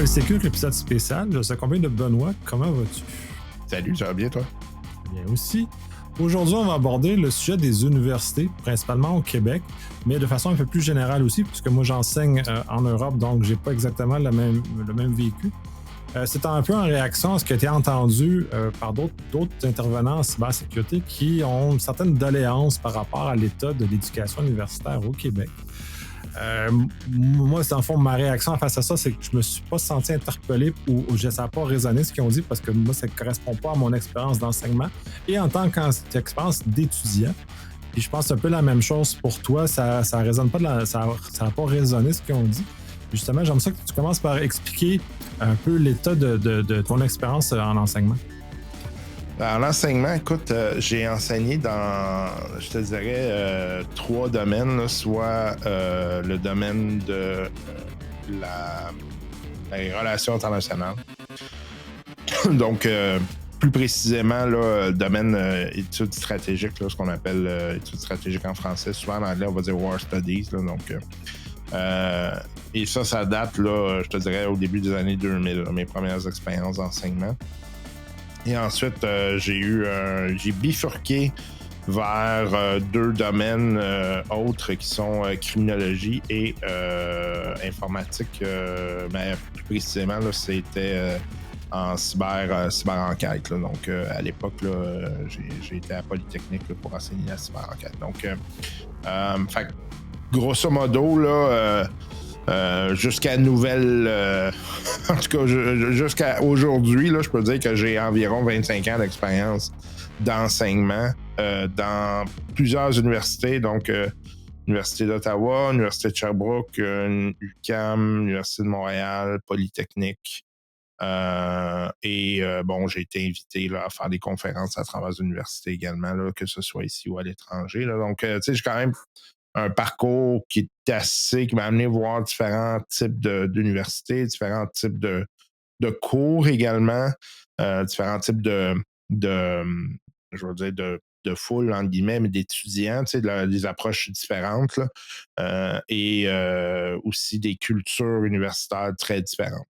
Sécu, l'épisode spécial. Je suis accompagné de Benoît. Comment vas-tu? Salut, ça va bien toi? Bien aussi. Aujourd'hui, on va aborder le sujet des universités, principalement au Québec, mais de façon un peu plus générale aussi, puisque moi j'enseigne en Europe, donc j'ai pas exactement le même vécu. C'est un peu en réaction à ce qui a été entendu par d'autres intervenants en cybersécurité qui ont une certaine doléance par rapport à l'état de l'éducation universitaire au Québec. Moi, dans le fond, ma réaction face à ça, c'est que je me suis pas senti interpellé ou ça n'a pas résonné ce qu'ils ont dit parce que moi, ça ne correspond pas à mon expérience d'enseignement et en tant qu'expérience d'étudiant. Puis je pense que c'est un peu la même chose pour toi. Ça résonne pas ça n'a pas résonné ce qu'ils ont dit. Justement, j'aimerais ça que tu commences par expliquer un peu l'état de ton expérience en enseignement. En enseignement, écoute, j'ai enseigné dans, je te dirais, trois domaines, là, soit le domaine de les relations internationales. Donc, plus précisément, là, le domaine études stratégiques, là, ce qu'on appelle études stratégiques en français. Souvent en anglais, on va dire War Studies. Là, donc, et ça date, là, je te dirais, au début des années 2000, là, mes premières expériences d'enseignement. Et ensuite, j'ai bifurqué vers deux domaines autres qui sont criminologie et informatique. Mais plus précisément, là, c'était en cyber-enquête. Là. Donc, à l'époque, là, j'ai été à Polytechnique là, pour enseigner la cyber-enquête. Donc, fait, grosso modo, là, jusqu'à nouvelle... en tout cas, jusqu'à aujourd'hui, là, je peux dire que j'ai environ 25 ans d'expérience d'enseignement dans plusieurs universités. Donc, Université d'Ottawa, Université de Sherbrooke, UQAM, Université de Montréal, Polytechnique. Bon, j'ai été invité là, à faire des conférences à travers l'université également, là, que ce soit ici ou à l'étranger. Là. Donc, tu sais, j'ai quand même un parcours qui m'a amené à voir différents types d'universités, différents types de cours également, différents types je veux dire, de foule, entre guillemets, mais d'étudiants, tu sais, des approches différentes, là, et aussi des cultures universitaires très différentes.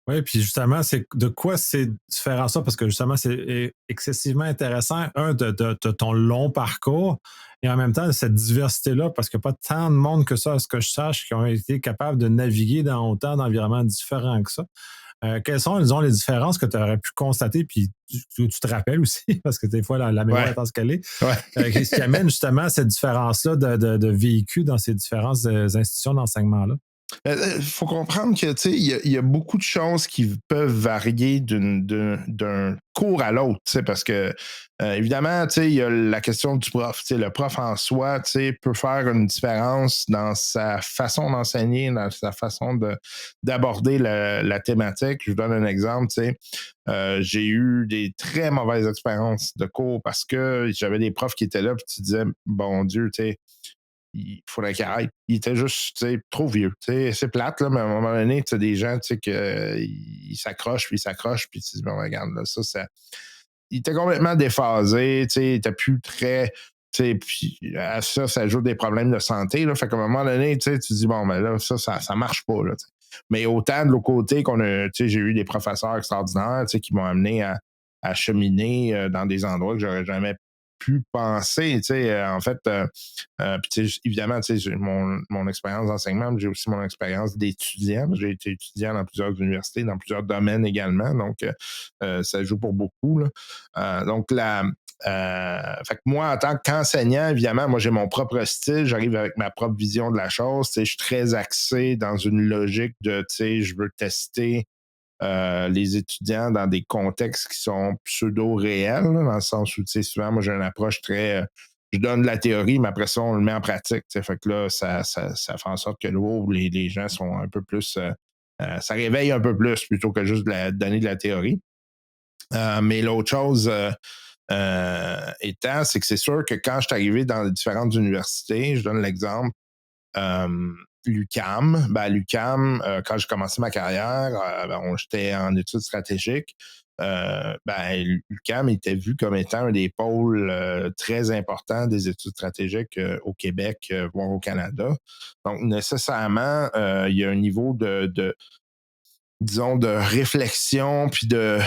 Oui, puis justement, c'est de quoi c'est différent ça? Parce que justement, c'est excessivement intéressant, de ton long parcours et en même temps, cette diversité-là, parce qu'il n'y a pas tant de monde que ça, à ce que je sache, qui ont été capables de naviguer dans autant d'environnements différents que ça. Quelles sont, disons, les différences que tu aurais pu constater, puis tu te rappelles aussi, parce que des fois, la mémoire Ouais. étant ce qu'elle est, Ouais. ce qui amène justement cette différence-là de vécu dans ces différentes institutions d'enseignement-là? Il faut comprendre que il y a beaucoup de choses qui peuvent varier d'un cours à l'autre, parce que évidemment, il y a la question du prof. Le prof en soi peut faire une différence dans sa façon d'enseigner, dans sa façon d'aborder la thématique. Je vous donne un exemple. J'ai eu des très mauvaises expériences de cours parce que j'avais des profs qui étaient là et tu disais, bon Dieu, il faudrait qu'il arrête. Il était juste trop vieux. C'est plate, là, mais à un moment donné, tu as des gens ils s'accrochent, puis tu te dis, bon, regarde, là, ça. Il était complètement déphasé, il était plus très. Puis à ça s'ajoutent des problèmes de santé. Là, fait qu'à un moment donné, tu te dis, bon, ben là, ça marche pas. Là, mais autant de l'autre côté j'ai eu des professeurs extraordinaires qui m'ont amené à cheminer dans des endroits que j'aurais jamais pu penser. En fait, puis évidemment, j'ai mon expérience d'enseignement, mais j'ai aussi mon expérience d'étudiant. J'ai été étudiant dans plusieurs universités, dans plusieurs domaines également. Donc, ça joue pour beaucoup. Là. Donc, fait que moi, en tant qu'enseignant, évidemment, moi, j'ai mon propre style. J'arrive avec ma propre vision de la chose. Je suis très axé dans une logique de, je veux tester les étudiants dans des contextes qui sont pseudo-réels, là, dans le sens où, souvent, moi, j'ai une approche très... je donne de la théorie, mais après ça, on le met en pratique. Fait que là, ça fait en sorte que les gens sont un peu plus... ça réveille un peu plus plutôt que juste donner de la théorie. Mais l'autre chose étant, c'est que c'est sûr que quand je suis arrivé dans les différentes universités, je donne l'exemple, l'UQAM. Ben, à l'UQAM, quand j'ai commencé ma carrière, j'étais en études stratégiques. Ben, l'UQAM était vu comme étant un des pôles très importants des études stratégiques au Québec, voire au Canada. Donc, nécessairement, il y a un niveau disons, de réflexion puis de,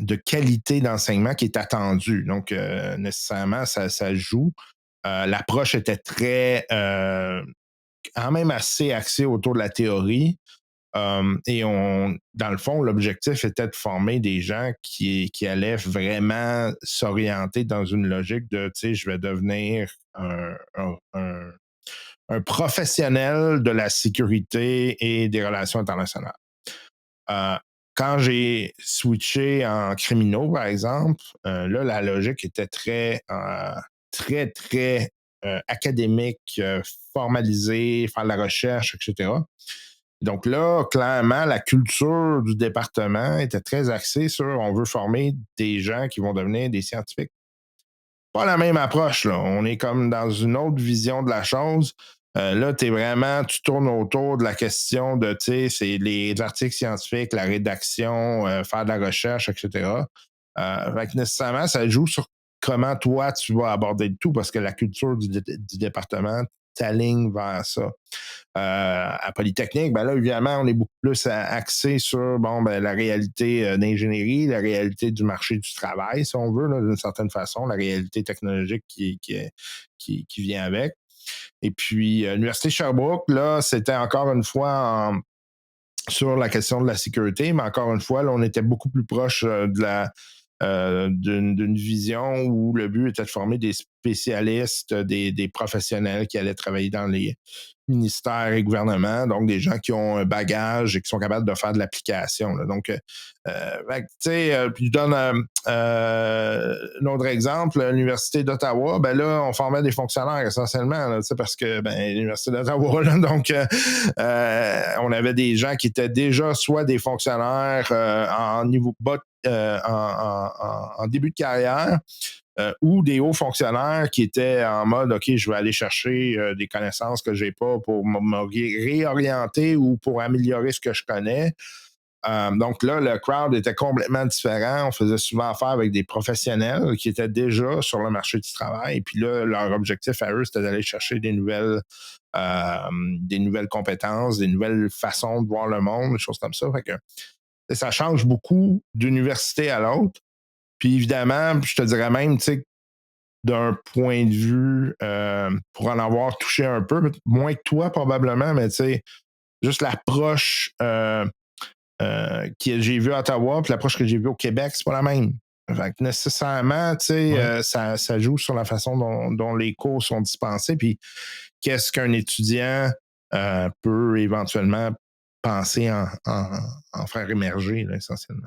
de qualité d'enseignement qui est attendu. Donc, nécessairement, ça joue. L'approche était très, quand même assez axée autour de la théorie. Et dans le fond, l'objectif était de former des gens qui allaient vraiment s'orienter dans une logique de, tu sais, je vais devenir un professionnel de la sécurité et des relations internationales. Euh, Quand j'ai switché en criminaux, par exemple, là, la logique était très académique, formalisée, faire de la recherche, etc. Donc là, clairement, la culture du département était très axée sur on veut former des gens qui vont devenir des scientifiques. Pas la même approche, là. On est comme dans une autre vision de la chose. Là, tu tournes autour de la question de, tu sais, c'est les articles scientifiques, la rédaction, faire de la recherche, etc. Fait que nécessairement, ça joue sur comment toi, tu vas aborder le tout parce que la culture du département t'aligne vers ça. À Polytechnique, ben là, évidemment, on est beaucoup plus axé sur la réalité d'ingénierie, la réalité du marché du travail, si on veut, là, d'une certaine façon, la réalité technologique qui vient avec. Et puis, l'Université Sherbrooke, là, c'était encore une fois sur la question de la sécurité, mais encore une fois, là, on était beaucoup plus proche d'une vision où le but était de former des spécialistes, des professionnels qui allaient travailler dans les ministères et gouvernements, donc des gens qui ont un bagage et qui sont capables de faire de l'application. Là. Donc, tu sais, je donne un autre exemple, l'Université d'Ottawa, ben là, on formait des fonctionnaires essentiellement, là, parce que l'Université d'Ottawa, là, donc on avait des gens qui étaient déjà soit des fonctionnaires en niveau bas, en début de carrière, ou des hauts fonctionnaires qui étaient en mode OK, je vais aller chercher des connaissances que j'ai pas pour me réorienter ou pour améliorer ce que je connais. Donc là, le crowd était complètement différent. On faisait souvent affaire avec des professionnels qui étaient déjà sur le marché du travail. Et puis là, leur objectif à eux, c'était d'aller chercher des nouvelles compétences, des nouvelles façons de voir le monde, des choses comme ça. Fait que ça change beaucoup d'université à l'autre. Puis évidemment, je te dirais même, tu sais, d'un point de vue, pour en avoir touché un peu, moins que toi probablement, mais tu sais, juste l'approche que j'ai vue à Ottawa puis l'approche que j'ai vue au Québec, c'est pas la même. Fait que nécessairement, tu sais, ça joue sur la façon dont les cours sont dispensés, puis qu'est-ce qu'un étudiant peut éventuellement penser en faire émerger, là, essentiellement.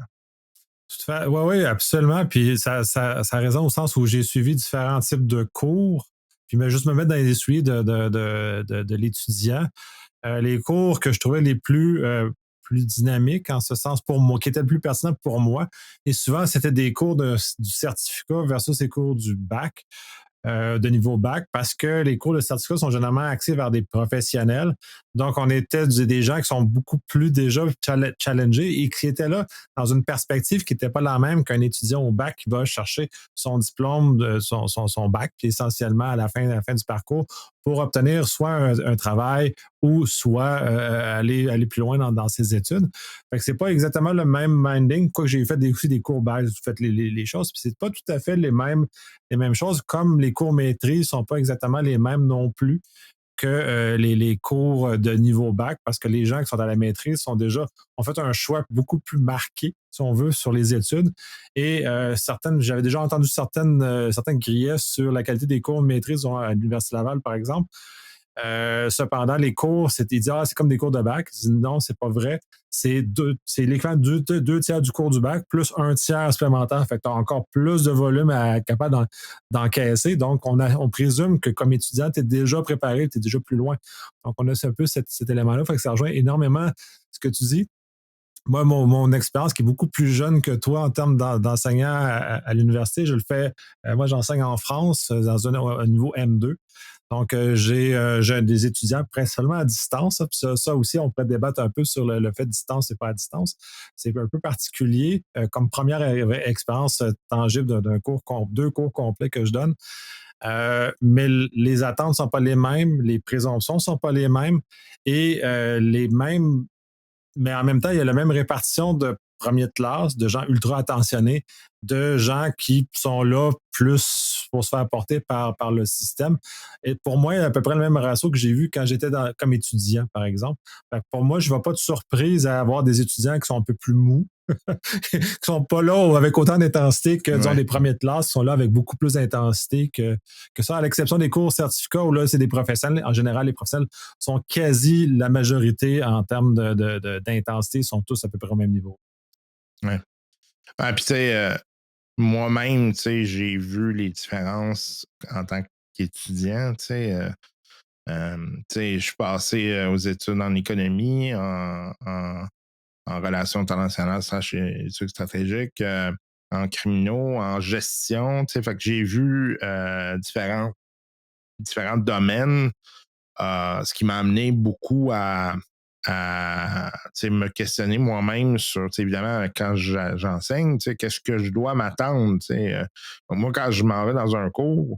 Oui, oui, absolument. Puis ça résonne au sens où j'ai suivi différents types de cours. Puis mais juste me mettre dans les souliers de l'étudiant. Les cours que je trouvais les plus dynamiques en ce sens pour moi, qui étaient le plus pertinents pour moi. Et souvent, c'était des cours du certificat versus les cours du bac. De niveau bac parce que les cours de certificat sont généralement axés vers des professionnels. Donc, on était des gens qui sont beaucoup plus déjà challengés et qui étaient là dans une perspective qui n'était pas la même qu'un étudiant au bac qui va chercher son diplôme, son bac, puis essentiellement à la fin du parcours pour obtenir soit un travail ou soit aller plus loin dans ses études. Fait que c'est pas exactement le même minding, quoique j'ai fait aussi des cours bac, j'ai fait les choses, puis c'est pas tout à fait les mêmes choses, comme les cours maîtrise ne sont pas exactement les mêmes non plus que les cours de niveau bac, parce que les gens qui sont à la maîtrise ont fait un choix beaucoup plus marqué, si on veut, sur les études. Et j'avais déjà entendu certaines griefs sur la qualité des cours de maîtrise à l'Université Laval, par exemple. Cependant, les cours, c'est comme des cours de bac. Non, c'est pas vrai. C'est l'équivalent de deux tiers du cours du bac plus un tiers supplémentaire. Fait que tu as encore plus de volume à être capable d'encaisser. Donc, on présume que comme étudiant, tu es déjà préparé, tu es déjà plus loin. Donc, on a un peu cet élément-là. Fait que ça rejoint énormément ce que tu dis. Moi, mon expérience qui est beaucoup plus jeune que toi en termes d'enseignant à l'université, je le fais. Moi, j'enseigne en France dans un niveau M2. Donc, j'ai des étudiants principalement à distance. Puis ça aussi, on pourrait débattre un peu sur le fait de distance et pas à distance. C'est un peu particulier comme première expérience tangible d'un cours, deux cours complets que je donne. Mais les attentes ne sont pas les mêmes, les présomptions ne sont pas les mêmes et les mêmes, mais en même temps, il y a la même répartition de premiers de classe, de gens ultra attentionnés, de gens qui sont là plus pour se faire porter par le système. Et pour moi, il y a à peu près le même ratio que j'ai vu quand j'étais comme étudiant, par exemple. Fait que pour moi, je ne vois pas de surprise à avoir des étudiants qui sont un peu plus mous, qui sont pas là avec autant d'intensité que, disons, Ouais. des premiers de classe, qui sont là avec beaucoup plus d'intensité que ça, à l'exception des cours certificats où là, c'est des professionnels. En général, les professionnels sont quasi la majorité en termes d'intensité, sont tous à peu près au même niveau. Ouais. Ah, puis tu sais, moi-même, tu sais, j'ai vu les différences en tant qu'étudiant, tu sais. Tu sais, je suis passé aux études en économie, en relations internationales, études stratégiques, en criminaux, en gestion, tu sais. Fait que j'ai vu différents domaines, ce qui m'a amené beaucoup à tu sais, me questionner moi-même sur, tu sais, évidemment, quand j'enseigne, tu sais, qu'est-ce que je dois m'attendre, tu sais. Moi, quand je m'en vais dans un cours,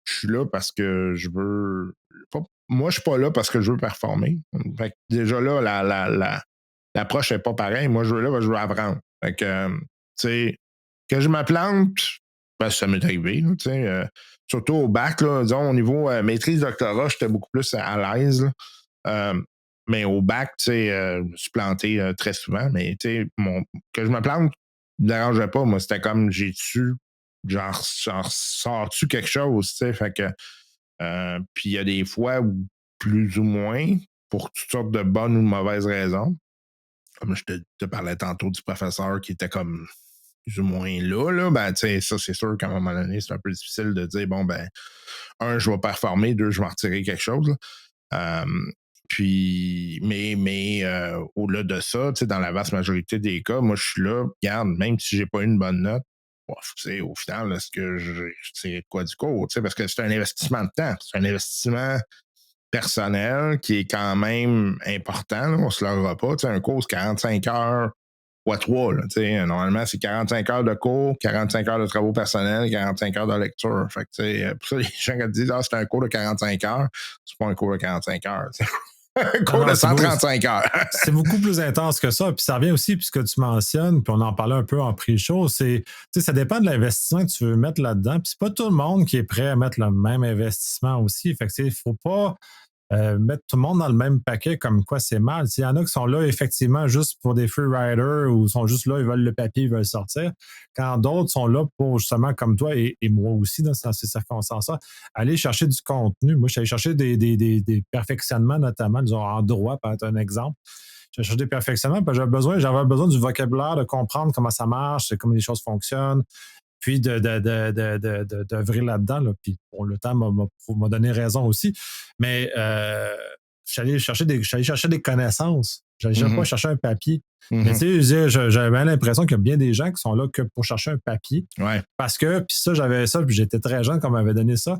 je suis là parce que je veux. Moi, je suis pas là parce que je veux performer. Fait que déjà là, l'approche n'est pas pareille. Moi, je veux là parce que je veux apprendre. Fait que, tu sais, que je me plante, ben, ça m'est arrivé, là, tu sais. Surtout au bac, là, disons, au niveau maîtrise doctorat, j'étais beaucoup plus à l'aise, là. Mais au bac, tu sais, je me suis planté très souvent, mais tu sais, que je me plante ne me dérangeait pas. Moi, c'était comme j'ai tu genre sors-tu quelque chose, tu sais. Fait que, puis il y a des fois où plus ou moins, pour toutes sortes de bonnes ou de mauvaises raisons. Comme je te parlais tantôt du professeur qui était comme plus ou moins là, ben, tu sais, ça, c'est sûr qu'à un moment donné, c'est un peu difficile de dire, bon, ben, un, je vais performer, deux, je vais en retirer quelque chose, là. Puis, mais au-delà de ça, tu sais, dans la vaste majorité des cas, moi, je suis là, regarde, même si j'ai pas eu une bonne note, tu sais, au final, est-ce que c'est quoi du cours, tu sais, parce que c'est un investissement de temps, c'est un investissement personnel qui est quand même important, là, on se leurra pas, tu sais, un cours, c'est 45 heures fois 3, là, tu sais, normalement, c'est 45 heures de cours, 45 heures de travaux personnels, 45 heures de lecture. Fait que, tu sais, pour ça, les gens qui disent, ah, c'est un cours de 45 heures, c'est pas un cours de 45 heures, tu sais. Un Non, cours non, de 135 heures. c'est beaucoup plus intense que ça. Puis ça revient aussi, puisque tu mentionnes, puis on en parlait un peu en pré-show, ça dépend de l'investissement que tu veux mettre là-dedans. Puis c'est pas tout le monde qui est prêt à mettre le même investissement aussi. Fait que, il faut pas mettre tout le monde dans le même paquet comme quoi c'est mal. Il y en a qui sont là effectivement juste pour des free riders ou sont juste là, ils veulent le papier, ils veulent sortir. Quand d'autres sont là pour justement comme toi et moi aussi dans ces circonstances-là, aller chercher du contenu. Moi, je suis allé chercher des perfectionnements, notamment, disons en droit, peut être un exemple. J'ai cherché des perfectionnements, parce que j'avais besoin du vocabulaire, de comprendre comment ça marche, comment les choses fonctionnent, puis d'œuvrer là-dedans. Là. Puis bon, le temps m'a donné raison aussi. Mais je suis allé chercher des connaissances. Je n'allais pas chercher un papier. Mais tu sais, j'avais l'impression qu'il y a bien des gens qui sont là que pour chercher un papier. Ouais. Parce que, puis ça, j'avais ça, puis j'étais très jeune quand on m'avait donné ça.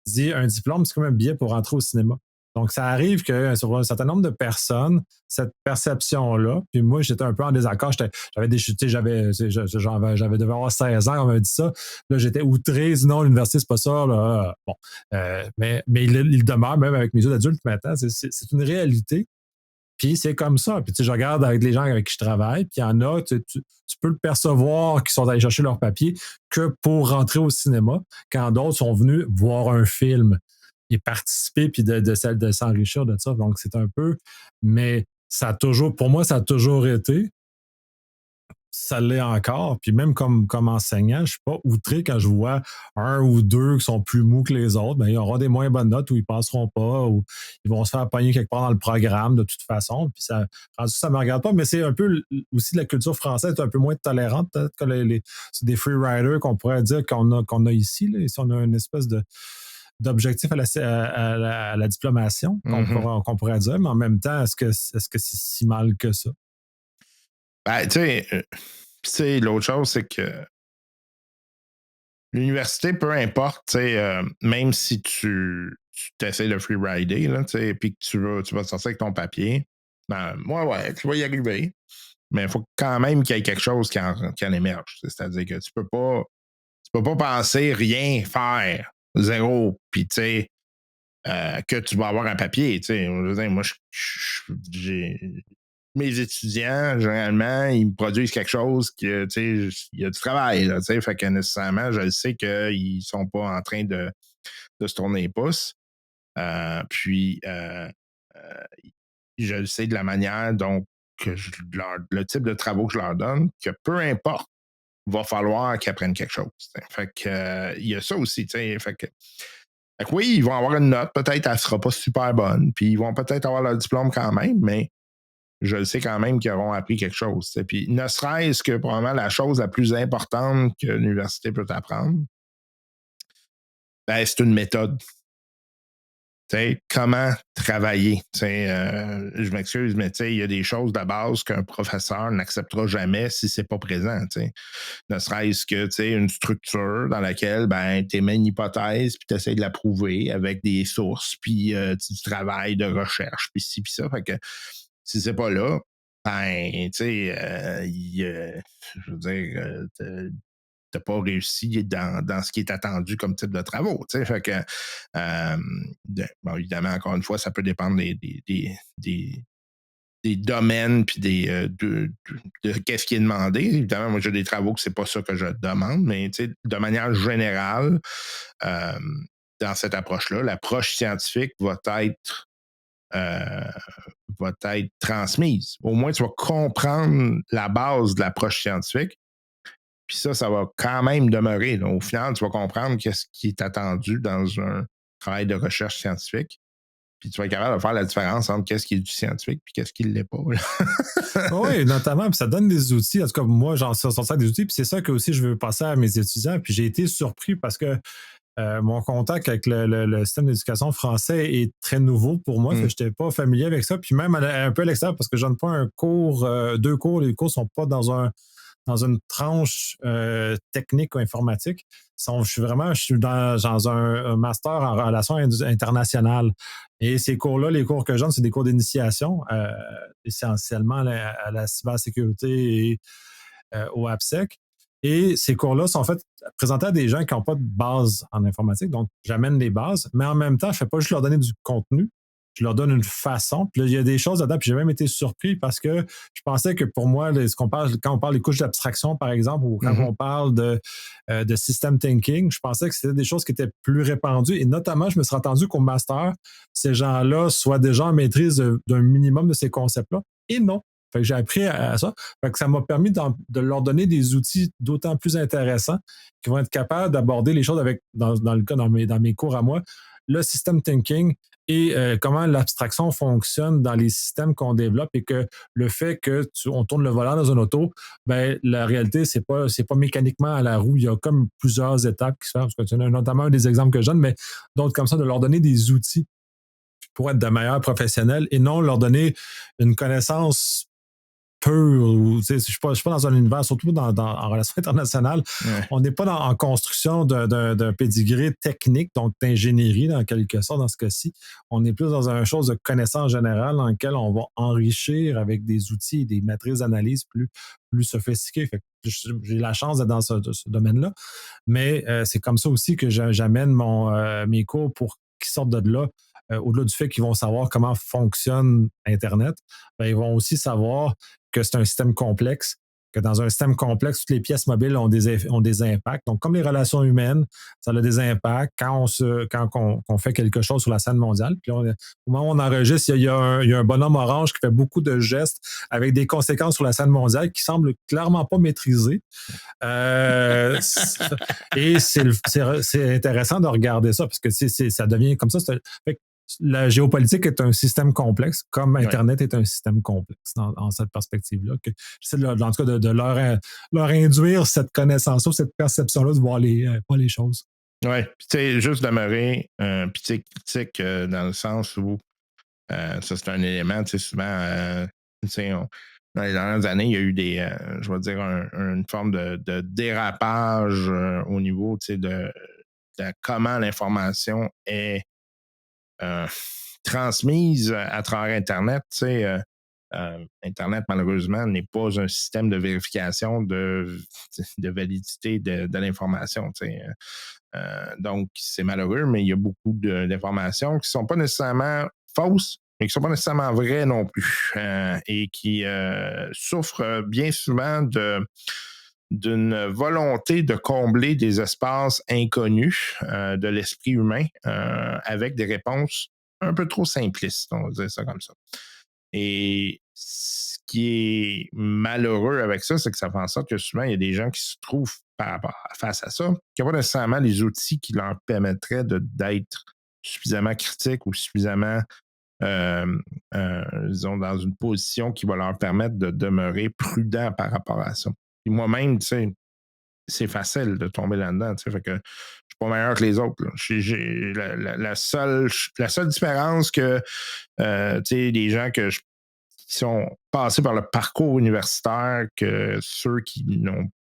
Dit un diplôme, c'est comme un billet pour rentrer au cinéma. Donc, ça arrive que sur un certain nombre de personnes, cette perception-là, puis moi, j'étais un peu en désaccord. J'avais des chutés, devais avoir 16 ans, on m'a dit ça. Là, j'étais outré, non, l'université, c'est pas ça. Là. Bon. Mais il demeure, même avec mes autres adultes maintenant, c'est une réalité. Puis c'est comme ça. Puis tu sais, je regarde avec les gens avec qui je travaille, puis il y en a, tu peux le percevoir qui sont allés chercher leur papier que pour rentrer au cinéma, quand d'autres sont venus voir un film et participer, puis de s'enrichir de ça. Donc c'est un peu, mais ça a toujours, pour moi, ça a toujours été, ça l'est encore. Puis même comme enseignant, je ne suis pas outré quand je vois un ou deux qui sont plus mous que les autres. Ben, ils auront des moins bonnes notes ou ils ne passeront pas ou ils vont se faire pogner quelque part dans le programme de toute façon. Puis ça ne me regarde pas, mais c'est un peu aussi de la culture française, un peu moins tolérante peut-être que c'est des free riders qu'on pourrait dire qu'on a ici. Là. Ici, on a une espèce d'objectif à la diplomation qu'on pourrait dire, mais en même temps, est-ce que c'est si mal que ça? Ben, tu sais, l'autre chose, c'est que l'université, peu importe, même si tu tu essaies de freerider, là, puis que tu vas sortir avec ton papier, ben, ouais, tu vas y arriver. Mais il faut quand même qu'il y ait quelque chose qui en émerge. C'est-à-dire que tu peux pas penser rien faire, zéro, puis tu sais, que tu vas avoir un papier. Tu sais, je veux dire, moi, j'ai mes étudiants, généralement, ils me produisent quelque chose que, tu sais, il y a du travail, là, tu sais, fait que nécessairement, je sais qu'ils sont pas en train de se tourner les pouces. Puis, je le sais de la manière dont le type de travaux que je leur donne, que peu importe, va falloir qu'ils apprennent quelque chose. T'sais. Fait que, il y a ça aussi. Fait que oui, ils vont avoir une note, peut-être elle ne sera pas super bonne, puis ils vont peut-être avoir leur diplôme quand même, mais je le sais quand même qu'ils auront appris quelque chose. T'sais. Puis ne serait-ce que probablement la chose la plus importante que l'université peut apprendre, ben, c'est une méthode. T'sais, comment travailler? Je m'excuse, mais il y a des choses de base qu'un professeur n'acceptera jamais si c'est pas présent. T'sais. Ne serait-ce que une structure dans laquelle ben, tu émets une hypothèse, puis tu essaies de la prouver avec des sources, puis du travail de recherche, puis ci, puis ça. Fait que si c'est pas là, ben, je veux dire, t'as pas réussi dans ce qui est attendu comme type de travaux. Fait que, bon, évidemment, encore une fois, ça peut dépendre des domaines puis de qu'est-ce qui est demandé. Évidemment, moi, j'ai des travaux que c'est pas ça que je demande, mais de manière générale, euh, dans cette approche-là, l'approche scientifique euh, va être transmise. Au moins, tu vas comprendre la base de l'approche scientifique. Puis ça va quand même demeurer. Là. Au final, tu vas comprendre qu'est-ce qui est attendu dans un travail de recherche scientifique. Puis tu vas être capable de faire la différence entre qu'est-ce qui est du scientifique et qu'est-ce qui ne l'est pas. Oui, notamment, puis ça donne des outils. En tout cas, moi, j'en suis sorti des outils, puis c'est ça que aussi je veux passer à mes étudiants. Puis j'ai été surpris parce que mon contact avec le système d'éducation français est très nouveau pour moi. Je n'étais pas familier avec ça. Puis même un peu à l'extérieur, parce que je donne pas un cours, deux cours. Les cours ne sont pas dans une tranche technique ou informatique. Je suis dans un master en relations internationales. Et ces cours-là, les cours que je donne, c'est des cours d'initiation, essentiellement à la cybersécurité et au AppSec. Et ces cours-là sont en fait présentés à des gens qui n'ont pas de base en informatique. Donc, j'amène les bases, mais en même temps, je ne fais pas juste leur donner du contenu, je leur donne une façon. Puis là, il y a des choses là-dedans, puis j'ai même été surpris parce que je pensais que pour moi, quand on parle des couches d'abstraction, par exemple, ou quand on parle de system thinking, je pensais que c'était des choses qui étaient plus répandues. Et notamment, je me suis entendu qu'au master, ces gens-là soient déjà en maîtrise d'un minimum de ces concepts-là. Et non. Fait que j'ai appris à ça. Fait que ça m'a permis de leur donner des outils d'autant plus intéressants qui vont être capables d'aborder les choses avec, dans le cas, dans mes cours à moi, le system thinking et comment l'abstraction fonctionne dans les systèmes qu'on développe et que le fait on tourne le volant dans une auto, ben, la réalité, c'est pas mécaniquement à la roue. Il y a comme plusieurs étapes qui se font. Parce que c'est notamment un des exemples que je donne, mais d'autres comme ça, de leur donner des outils pour être de meilleurs professionnels et non leur donner une connaissance pure. Je ne suis pas dans un univers, surtout en relations internationales. Ouais. On n'est pas en construction d'un pédigré technique, donc d'ingénierie, dans quelque sorte, dans ce cas-ci. On est plus dans une chose de connaissance générale dans laquelle on va enrichir avec des outils et des matrices d'analyse plus sophistiquées. Fait que j'ai la chance d'être dans ce domaine-là. Mais c'est comme ça aussi que j'amène mes cours pour qu'ils sortent de là. Au-delà du fait qu'ils vont savoir comment fonctionne Internet, ben, ils vont aussi savoir que c'est un système complexe, que dans un système complexe, toutes les pièces mobiles ont des impacts. Donc, comme les relations humaines, ça a des impacts quand on fait quelque chose sur la scène mondiale. Puis là, au moment où on enregistre, il y a un bonhomme orange qui fait beaucoup de gestes avec des conséquences sur la scène mondiale qui semblent clairement pas maîtrisées. Et c'est intéressant de regarder ça parce que ça devient comme ça. La géopolitique est un système complexe, comme Internet est un système complexe dans cette perspective-là. J'essaie en tout cas de leur induire cette connaissance-là, cette perception-là de voir les choses. Oui, puis tu sais, juste demeurer un petit critique dans le sens où ça, c'est un élément, tu sais, souvent, dans les dernières années, il y a eu je vais dire, une forme de dérapage au niveau, tu sais, de comment l'information est transmises à travers Internet. Internet, malheureusement, n'est pas un système de vérification de validité de l'information. Donc, c'est malheureux, mais il y a beaucoup d'informations qui ne sont pas nécessairement fausses, mais qui ne sont pas nécessairement vraies non plus, et qui souffrent bien souvent d'une volonté de combler des espaces inconnus de l'esprit humain avec des réponses un peu trop simplistes, on va dire ça comme ça. Et ce qui est malheureux avec ça, c'est que ça fait en sorte que souvent, il y a des gens qui se trouvent face à ça, qui n'ont pas nécessairement les outils qui leur permettraient d'être suffisamment critiques ou suffisamment, disons, dans une position qui va leur permettre de demeurer prudents par rapport à ça. Et moi-même, tu sais, c'est facile de tomber là-dedans, tu sais, fait que je suis pas meilleur que les autres. Là. La seule différence que, tu sais, les gens qui sont passés par le parcours universitaire que ceux qui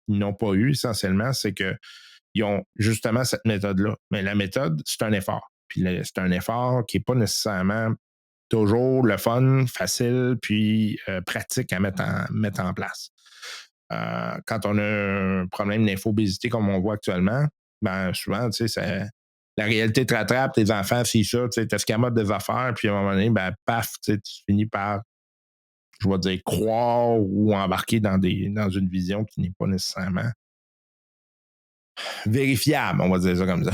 n'ont pas eu essentiellement, c'est qu'ils ont justement cette méthode-là. Mais la méthode, c'est un effort. Puis c'est un effort qui n'est pas nécessairement toujours le fun, facile, puis pratique à mettre en place. Quand on a un problème d'infobésité comme on voit actuellement, ben souvent, tu sais, la réalité te rattrape, tes enfants, c'est ça, tu sais, t'escamotes des affaires, puis à un moment donné, ben paf, tu finis par, je vais dire, croire ou embarquer dans une vision qui n'est pas nécessairement vérifiable, on va dire ça comme ça.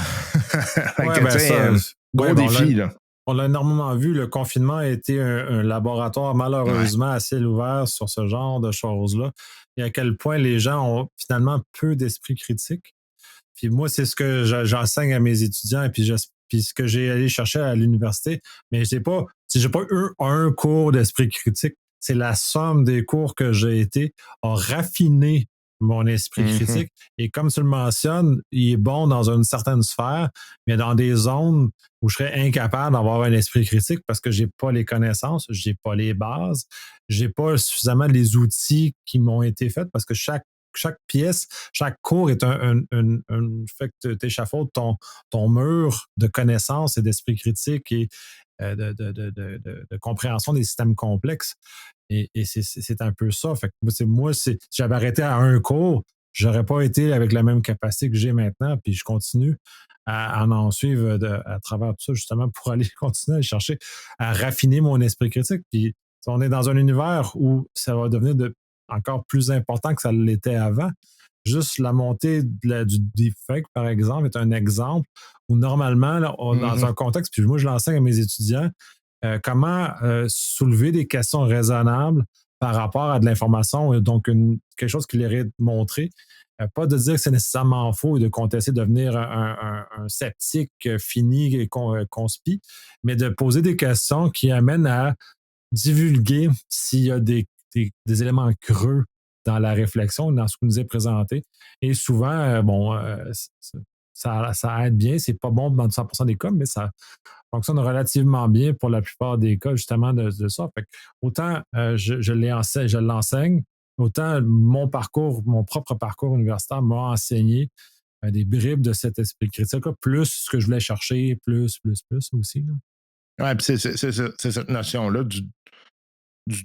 Ouais, ben ça, gros défi, là. On l'a énormément vu, le confinement a été un laboratoire malheureusement à ciel ouvert sur ce genre de choses-là. Et à quel point les gens ont finalement peu d'esprit critique. Puis moi, c'est ce que j'enseigne à mes étudiants et puis ce que j'ai allé chercher à l'université. Mais j'ai pas eu un cours d'esprit critique. C'est la somme des cours que j'ai été a raffiné mon esprit critique. Et comme tu le mentionnes, il est bon dans une certaine sphère, mais dans des zones où je serais incapable d'avoir un esprit critique parce que j'ai pas les connaissances, j'ai pas les bases, j'ai pas suffisamment les outils qui m'ont été faits parce que chaque pièce, chaque cours est un fait que tu échafaudes ton mur de connaissances et d'esprit critique et de compréhension des systèmes complexes. Et c'est un peu ça. Fait que moi, si j'avais arrêté à un cours, j'aurais pas été avec la même capacité que j'ai maintenant, puis je continue à en suivre à travers tout ça, justement, pour aller continuer à chercher à raffiner mon esprit critique. Puis on est dans un univers où ça va devenir encore plus important que ça l'était avant. Juste la montée du deepfake, par exemple, est un exemple où normalement, là, dans un contexte, puis moi je l'enseigne à mes étudiants, comment soulever des questions raisonnables par rapport à de l'information, donc quelque chose qui leur est montré. Pas de dire que c'est nécessairement faux et de contester, de devenir un sceptique fini et conspi, mais de poser des questions qui amènent à divulguer s'il y a des éléments creux dans la réflexion, dans ce qui nous est présenté. Et souvent, ça aide bien. C'est pas bon dans 100% des cas, mais ça fonctionne relativement bien pour la plupart des cas, justement, de ça. Fait que autant je l'enseigne, autant mon propre parcours universitaire m'a enseigné des bribes de cet esprit critique-là, plus ce que je voulais chercher, plus aussi. Oui, puis c'est cette notion-là du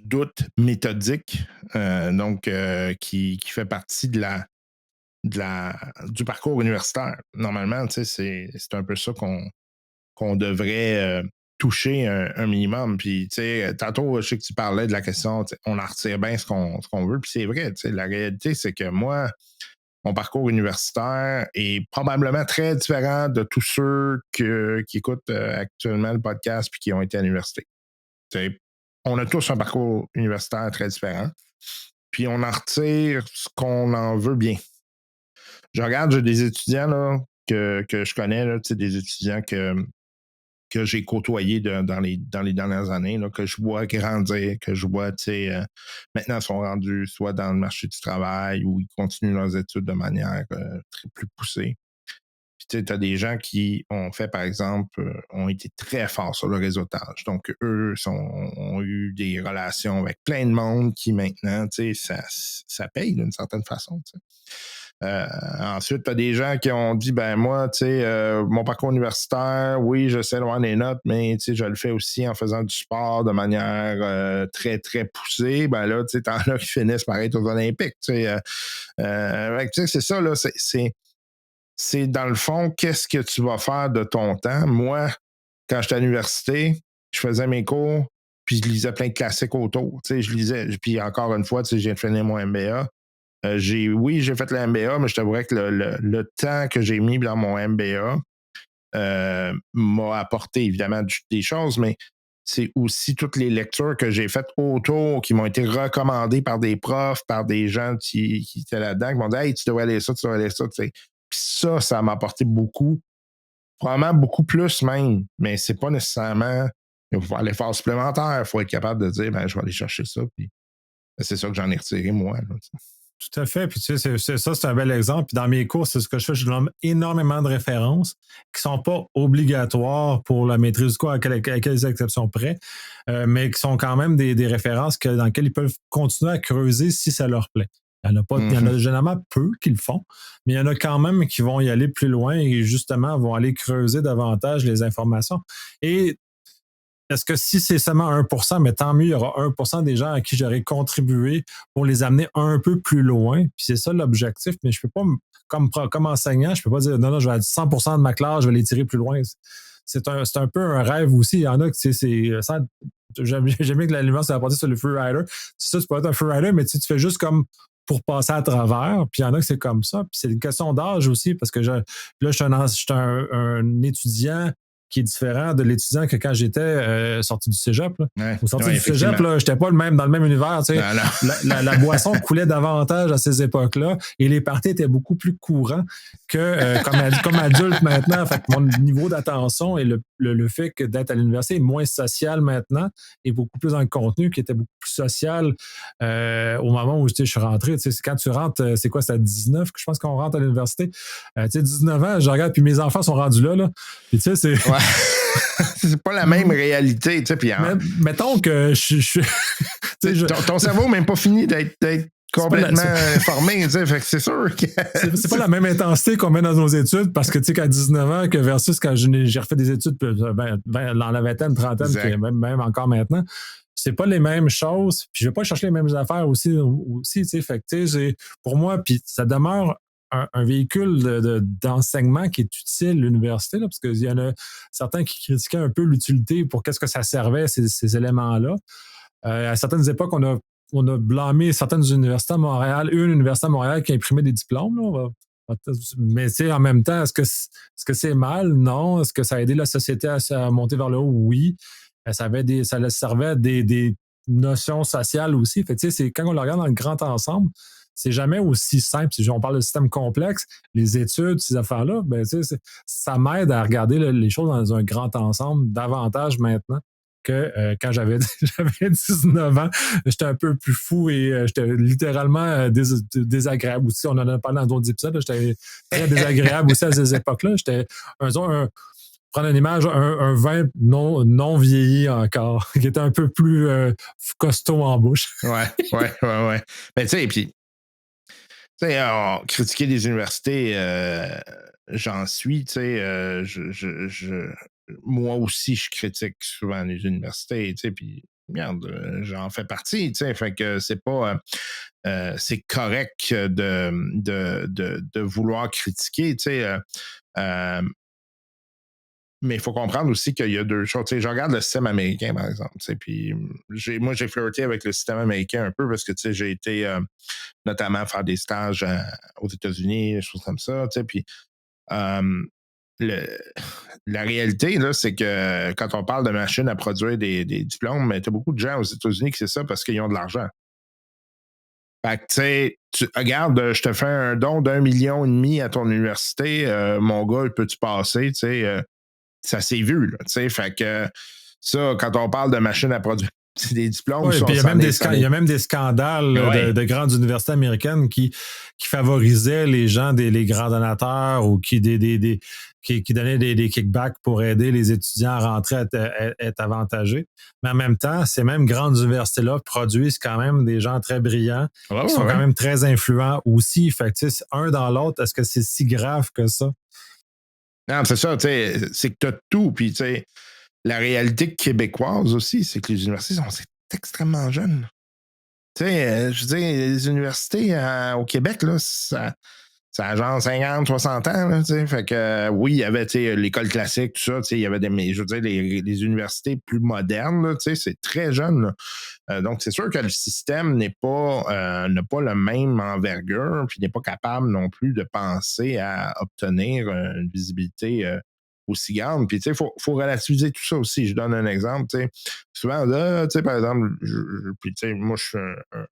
doute méthodique, donc qui fait partie du parcours universitaire. Normalement, c'est un peu ça qu'on devrait toucher un minimum. Puis, tantôt, je sais que tu parlais de la question, on en retire bien ce qu'on veut, puis c'est vrai, la réalité, c'est que moi, mon parcours universitaire est probablement très différent de tous ceux qui écoutent actuellement le podcast puis qui ont été à l'université. On a tous un parcours universitaire très différent, puis on en retire ce qu'on en veut bien. Je regarde, j'ai des étudiants là, que je connais, là, des étudiants que j'ai côtoyés dans les dernières années, là, que je vois grandir, que je vois, maintenant, ils sont rendus soit dans le marché du travail ou ils continuent leurs études de manière très plus poussée. Puis tu as des gens qui ont fait, par exemple, ont été très forts sur le réseautage. Donc, eux ont eu des relations avec plein de monde qui maintenant, ça paye d'une certaine façon. Ensuite, tu as des gens qui ont dit, ben moi, tu sais, mon parcours universitaire, oui, j'essaie d'avoir des notes, mais tu sais, je le fais aussi en faisant du sport de manière très, très poussée. Ben là, tu sais, t'en as qui finissent par être aux Olympiques. Tu sais, c'est ça, là, c'est dans le fond, qu'est-ce que tu vas faire de ton temps? Moi, quand j'étais à l'université, je faisais mes cours, puis je lisais plein de classiques autour. Tu sais, je lisais, puis encore une fois, tu sais, j'ai fini mon MBA. J'ai fait le MBA, mais je t'avouerais que le temps que j'ai mis dans mon MBA m'a apporté évidemment des choses, mais c'est aussi toutes les lectures que j'ai faites autour qui m'ont été recommandées par des profs, par des gens qui étaient là-dedans, qui m'ont dit hey, tu devrais aller ça, tu devrais aller ça. Tu sais. Puis ça m'a apporté beaucoup, probablement beaucoup plus même, mais c'est pas nécessairement. Il faut faire l'effort supplémentaire, il faut être capable de dire ben, je vais aller chercher ça. Puis c'est ça que j'en ai retiré, moi. Là, tout à fait. Puis tu sais, c'est un bel exemple. Puis dans mes cours, c'est ce que je fais. Je donne énormément de références qui ne sont pas obligatoires pour la maîtrise du cours, à quelques exceptions près, mais qui sont quand même des références dans lesquelles ils peuvent continuer à creuser si ça leur plaît. Il y en a généralement peu qui le font, mais il y en a quand même qui vont y aller plus loin et justement vont aller creuser davantage les informations. Et est-ce que si c'est seulement 1%, mais tant mieux, il y aura 1% des gens à qui j'aurais contribué pour les amener un peu plus loin. Puis c'est ça l'objectif, mais je ne peux pas, comme enseignant, je ne peux pas dire non, je vais à 100% de ma classe, je vais les tirer plus loin. C'est un peu un rêve aussi. Il y en a que j'aime bien que la lumière soit apportée sur le freerider. C'est ça, tu peux être un freerider, mais tu fais juste comme pour passer à travers. Puis il y en a que c'est comme ça. Puis c'est une question d'âge aussi, parce que là, je suis un étudiant qui est différent de l'étudiant que quand j'étais sorti du cégep. Au sorti du cégep, je n'étais pas dans le même univers. Tu sais. La boisson coulait davantage à ces époques-là et les parties étaient beaucoup plus courants que comme adulte maintenant. Fait que mon niveau d'attention et le fait que d'être à l'université est moins social maintenant et beaucoup plus dans le contenu qui était beaucoup plus social au moment où je suis rentré. Tu sais, quand tu rentres, c'est quoi, c'est à 19 que je pense qu'on rentre à l'université. 19 ans, je regarde, puis mes enfants sont rendus là. Puis tu sais, c'est... Ouais. C'est pas la même réalité, tu sais. Puis mettons que ton cerveau n'est même pas fini d'être complètement formé, tu sais. Fait que c'est sûr que. C'est pas la même intensité qu'on met dans nos études parce que, tu sais, qu'à 19 ans, que versus quand j'ai refait des études dans la vingtaine, trentaine, puis même encore maintenant. C'est pas les mêmes choses. Puis je vais pas chercher les mêmes affaires aussi tu sais. Fait que, tu sais, pour moi, puis ça demeure un véhicule d'enseignement qui est utile, l'université, là, parce qu'il y en a certains qui critiquaient un peu l'utilité pour qu'est-ce que ça servait, ces éléments-là. À certaines époques, on a blâmé certaines universités à Montréal, une université à Montréal qui imprimait des diplômes. Là, mais en même temps, est-ce que c'est mal? Non. Est-ce que ça a aidé la société à monter vers le haut? Oui. Ça servait à des notions sociales aussi. Fait, c'est, quand on le regarde dans le grand ensemble, c'est jamais aussi simple. Si on parle de système complexe, les études, ces affaires-là, ça m'aide à regarder les choses dans un grand ensemble davantage maintenant que quand j'avais 19 ans. J'étais un peu plus fou et j'étais littéralement désagréable aussi. On en a parlé dans d'autres épisodes. J'étais très désagréable aussi à ces époques-là. J'étais prendre une image, un vin non vieilli encore, qui était un peu plus costaud en bouche. Ouais. Mais tu sais, puis critiquer des universités, j'en suis, tu sais, moi aussi, je critique souvent les universités, tu sais, puis merde, j'en fais partie, tu sais, fait que c'est pas, c'est correct de vouloir critiquer, tu sais, mais il faut comprendre aussi qu'il y a deux choses. Tu sais, je regarde le système américain, par exemple. Tu sais, puis moi, j'ai flirté avec le système américain un peu parce que tu sais, j'ai été notamment faire des stages aux États-Unis, des choses comme ça. Tu sais, puis la réalité, là, c'est que quand on parle de machines à produire des diplômes, tu as beaucoup de gens aux États-Unis qui c'est ça parce qu'ils ont de l'argent. Fait que, tu sais, regarde, je te fais un don d'1,5 million à ton université, mon gars, peux-tu passer, tu sais, ça s'est vu, là, tu sais, fait que ça, quand on parle de machines à produire c'est des diplômes Oui, qui puis sont il y a même des scandales de grandes universités américaines qui favorisaient les gens, les grands donateurs ou qui donnaient des kickbacks pour aider les étudiants à rentrer, à être avantagés. Mais en même temps, ces mêmes grandes universités-là produisent quand même des gens très brillants qui sont quand même très influents aussi. Fait que, un dans l'autre, est-ce que c'est si grave que ça? Non, c'est ça, c'est que tu as tout. Puis, tu sais, la réalité québécoise aussi, c'est que les universités sont extrêmement jeunes. Tu sais, je veux dire, les universités au Québec, là, ça a genre 50, 60 ans, là, tu sais. Fait que, oui, il y avait, tu sais, l'école classique, tout ça, tu sais, il y avait je veux dire, les universités plus modernes, là, tu sais, c'est très jeune, là. Donc, c'est sûr que le système n'a pas la même envergure, puis n'est pas capable non plus de penser à obtenir une visibilité aussi grande. Puis, tu sais, il faut relativiser tout ça aussi. Je donne un exemple, tu sais. Souvent, là, tu sais, par exemple, puis, tu sais, moi, je suis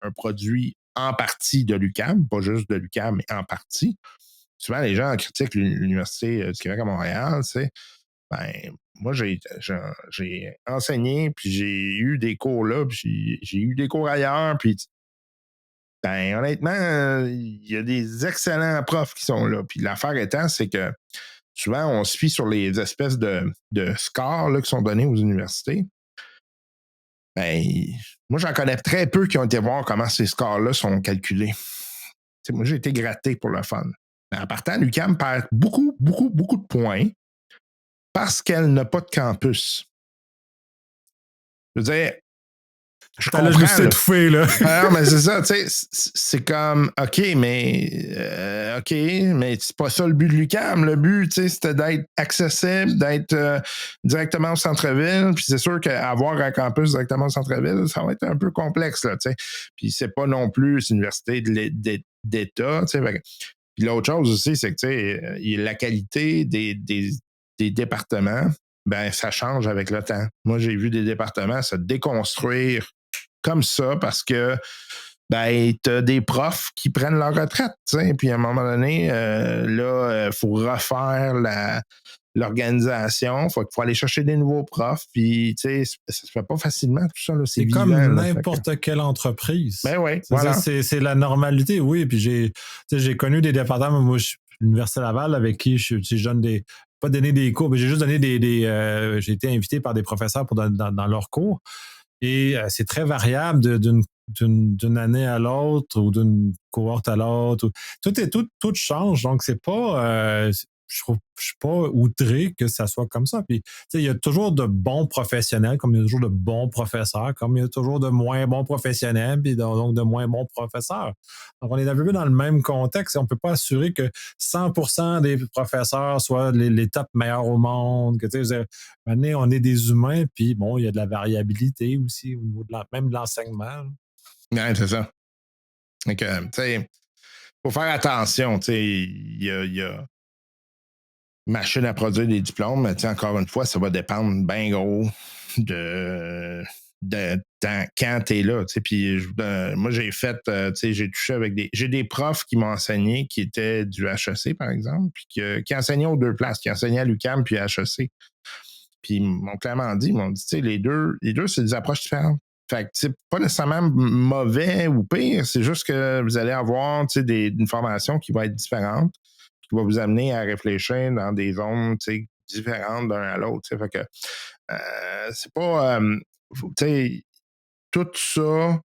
un produit en partie de l'UQAM, pas juste de l'UQAM, mais en partie. Souvent, les gens critiquent l'Université du Québec à Montréal, tu sais. Ben, moi, j'ai enseigné, puis j'ai eu des cours là, puis j'ai eu des cours ailleurs, puis ben, honnêtement, il y a des excellents profs qui sont là. Puis l'affaire étant, c'est que souvent, on se fie sur les espèces de scores là, qui sont donnés aux universités. Ben, moi, j'en connais très peu qui ont été voir comment ces scores-là sont calculés. T'sais, moi, j'ai été gratté pour le fun. Mais en partant, l'UQAM perd beaucoup, beaucoup, beaucoup de points parce qu'elle n'a pas de campus. Je veux dire, je comprends. Là, je me suis étouffé, là. Alors, mais c'est ça, tu sais, c'est comme, OK, mais c'est pas ça le but de l'UQAM. Le but, tu sais, c'était d'être accessible, d'être directement au centre-ville. Puis c'est sûr qu'avoir un campus directement au centre-ville, ça va être un peu complexe, là, tu sais. Puis c'est pas non plus une université d'État, tu sais. Puis l'autre chose aussi, c'est que, tu sais, la qualité des départements, ben, ça change avec le temps. Moi, j'ai vu des départements se déconstruire comme ça parce que ben, t'as des profs qui prennent leur retraite, t'sais, puis à un moment donné, là, faut refaire l'organisation, faut aller chercher des nouveaux profs, puis tu sais, ça se fait pas facilement tout ça, là, c'est vivant, comme là, n'importe quelle entreprise. Ben oui, voilà. C'est la normalité, oui, puis j'ai connu des départements, moi, je suis à l'Université Laval, avec qui je donne pas donné des cours, mais j'ai juste donné j'ai été invité par des professeurs dans leurs cours. Et c'est très variable d'une année à l'autre ou d'une cohorte à l'autre. Tout change. Donc, c'est pas. Je suis pas outré que ça soit comme ça. Puis, il y a toujours de bons professionnels, comme il y a toujours de bons professeurs, comme il y a toujours de moins bons professionnels, puis donc de moins bons professeurs. Donc, on est un peu dans le même contexte et on ne peut pas assurer que 100% des professeurs soient les top meilleurs au monde. Que, maintenant, on est des humains, puis bon, il y a de la variabilité aussi au niveau même de l'enseignement. Ouais, c'est ça. Donc, tu sais, faut faire attention. Tu sais, il y a machine à produire des diplômes, mais encore une fois, ça va dépendre bien gros de quand tu es là. Puis moi, j'ai fait, j'ai touché avec j'ai des profs qui m'ont enseigné qui étaient du HEC, par exemple, puis qui enseignaient aux deux places, qui enseignaient à l'UQAM puis à HEC. Puis ils m'ont clairement dit, les deux, c'est des approches différentes. Fait que c'est pas nécessairement mauvais ou pire, c'est juste que vous allez avoir une formation qui va être différente, qui va vous amener à réfléchir dans des zones différentes d'un à l'autre. Fait que c'est pas. Tout ça,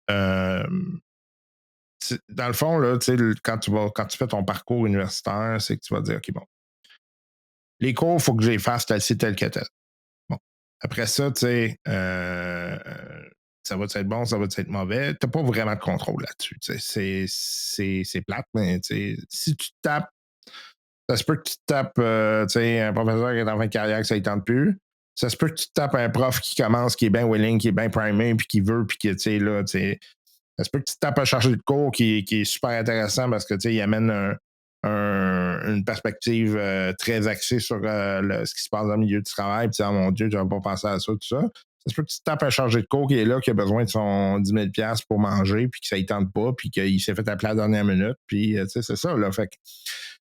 dans le fond, là, quand tu fais ton parcours universitaire, c'est que tu vas dire, OK, bon, les cours, il faut que je les fasse tel que tel. Bon. Après ça, ça va être bon, ça va être mauvais. Tu n'as pas vraiment de contrôle là-dessus. C'est plate, mais si tu tapes, ça se peut que tu tapes un professeur qui est en fin de carrière que ça ne tente plus. Ça se peut que tu tapes un prof qui commence, qui est bien willing, qui est bien primé, puis qui veut, puis qui, ça se peut que tu tapes un chargé de cours qui est super intéressant parce que, il amène une perspective très axée sur ce qui se passe dans le milieu du travail. Puis, oh mon Dieu, je n'avais pas pensé à ça, tout ça. Ça se peut que tu tapes un chargé de cours qui est là, qui a besoin de son 10 000 $ pour manger, puis que ça ne tente pas, puis qu'il s'est fait appeler à la dernière minute. Puis, c'est ça, là. Fait que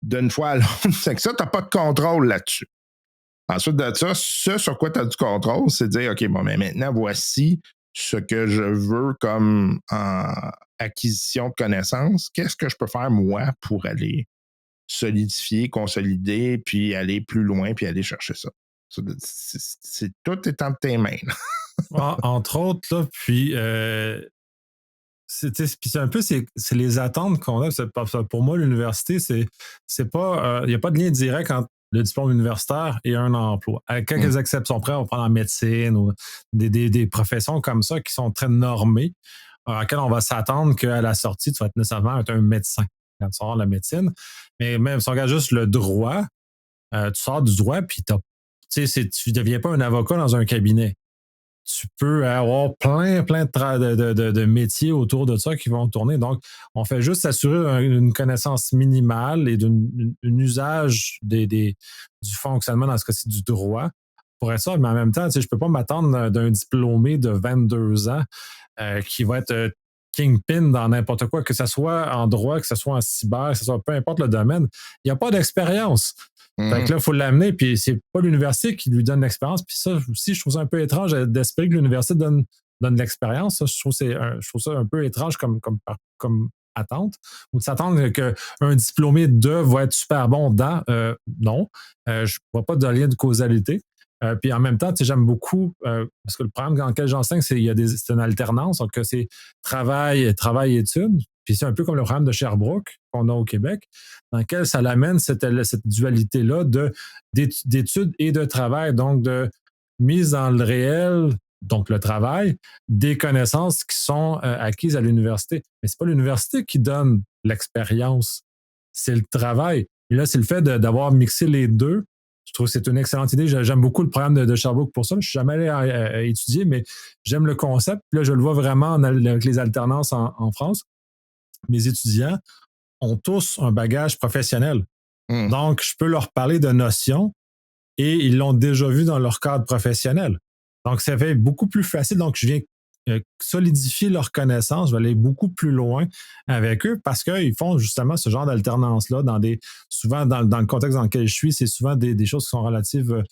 d'une fois à l'autre, c'est que ça, tu n'as pas de contrôle là-dessus. Ensuite de ça, ce sur quoi tu as du contrôle, c'est de dire, OK, bon, mais maintenant, voici ce que je veux comme en acquisition de connaissances, qu'est-ce que je peux faire moi pour aller solidifier, consolider, puis aller plus loin, puis aller chercher ça. Tout est entre tes mains. Entre autres, là, puis c'est un peu c'est les attentes qu'on a. Pour moi, l'université, c'est pas. Il n'y a pas de lien direct entre le diplôme universitaire et un emploi. Avec quelques exceptions près, on va prendre en médecine ou des professions comme ça qui sont très normées, à laquelle on va s'attendre qu'à la sortie, tu vas être nécessairement être un médecin quand tu sors de la médecine. Mais même si on regarde juste le droit, tu sors du droit, puis tu ne deviens pas un avocat dans un cabinet. Tu peux avoir plein de métiers autour de ça qui vont tourner. Donc, on fait juste s'assurer une connaissance minimale et d'un usage du fonctionnement, dans ce cas-ci, du droit pour être ça. Mais en même temps, je ne peux pas m'attendre d'un diplômé de 22 ans qui va être kingpin dans n'importe quoi, que ce soit en droit, que ce soit en cyber, que ce soit peu importe le domaine. Il n'y a pas d'expérience. Fait que là, il faut l'amener, puis c'est pas l'université qui lui donne l'expérience. Puis ça aussi, je trouve ça un peu étrange d'espérer que l'université donne l'expérience. Ça, je trouve ça un peu étrange comme attente. Ou de s'attendre qu'un diplômé de va être super bon dans. Non. Je ne vois pas de lien de causalité. Puis en même temps, j'aime beaucoup, parce que le programme dans lequel j'enseigne, c'est une alternance, donc c'est travail-études. Puis c'est un peu comme le programme de Sherbrooke qu'on a au Québec, dans lequel ça l'amène cette dualité-là d'études et de travail, donc de mise dans le réel, donc le travail, des connaissances qui sont acquises à l'université. Mais ce n'est pas l'université qui donne l'expérience, c'est le travail. Et là, c'est le fait d'avoir mixé les deux. Je trouve que c'est une excellente idée. J'aime beaucoup le programme de Sherbrooke pour ça. Je ne suis jamais allé à étudier, mais j'aime le concept. Puis là, je le vois vraiment avec les alternances en France. Mes étudiants ont tous un bagage professionnel. Donc, je peux leur parler de notions et ils l'ont déjà vu dans leur cadre professionnel. Donc, ça fait beaucoup plus facile. Donc, je viens solidifier leurs connaissances, je vais aller beaucoup plus loin avec eux parce qu'ils font justement ce genre d'alternance-là souvent dans le contexte dans lequel je suis, c'est souvent des choses qui sont relatives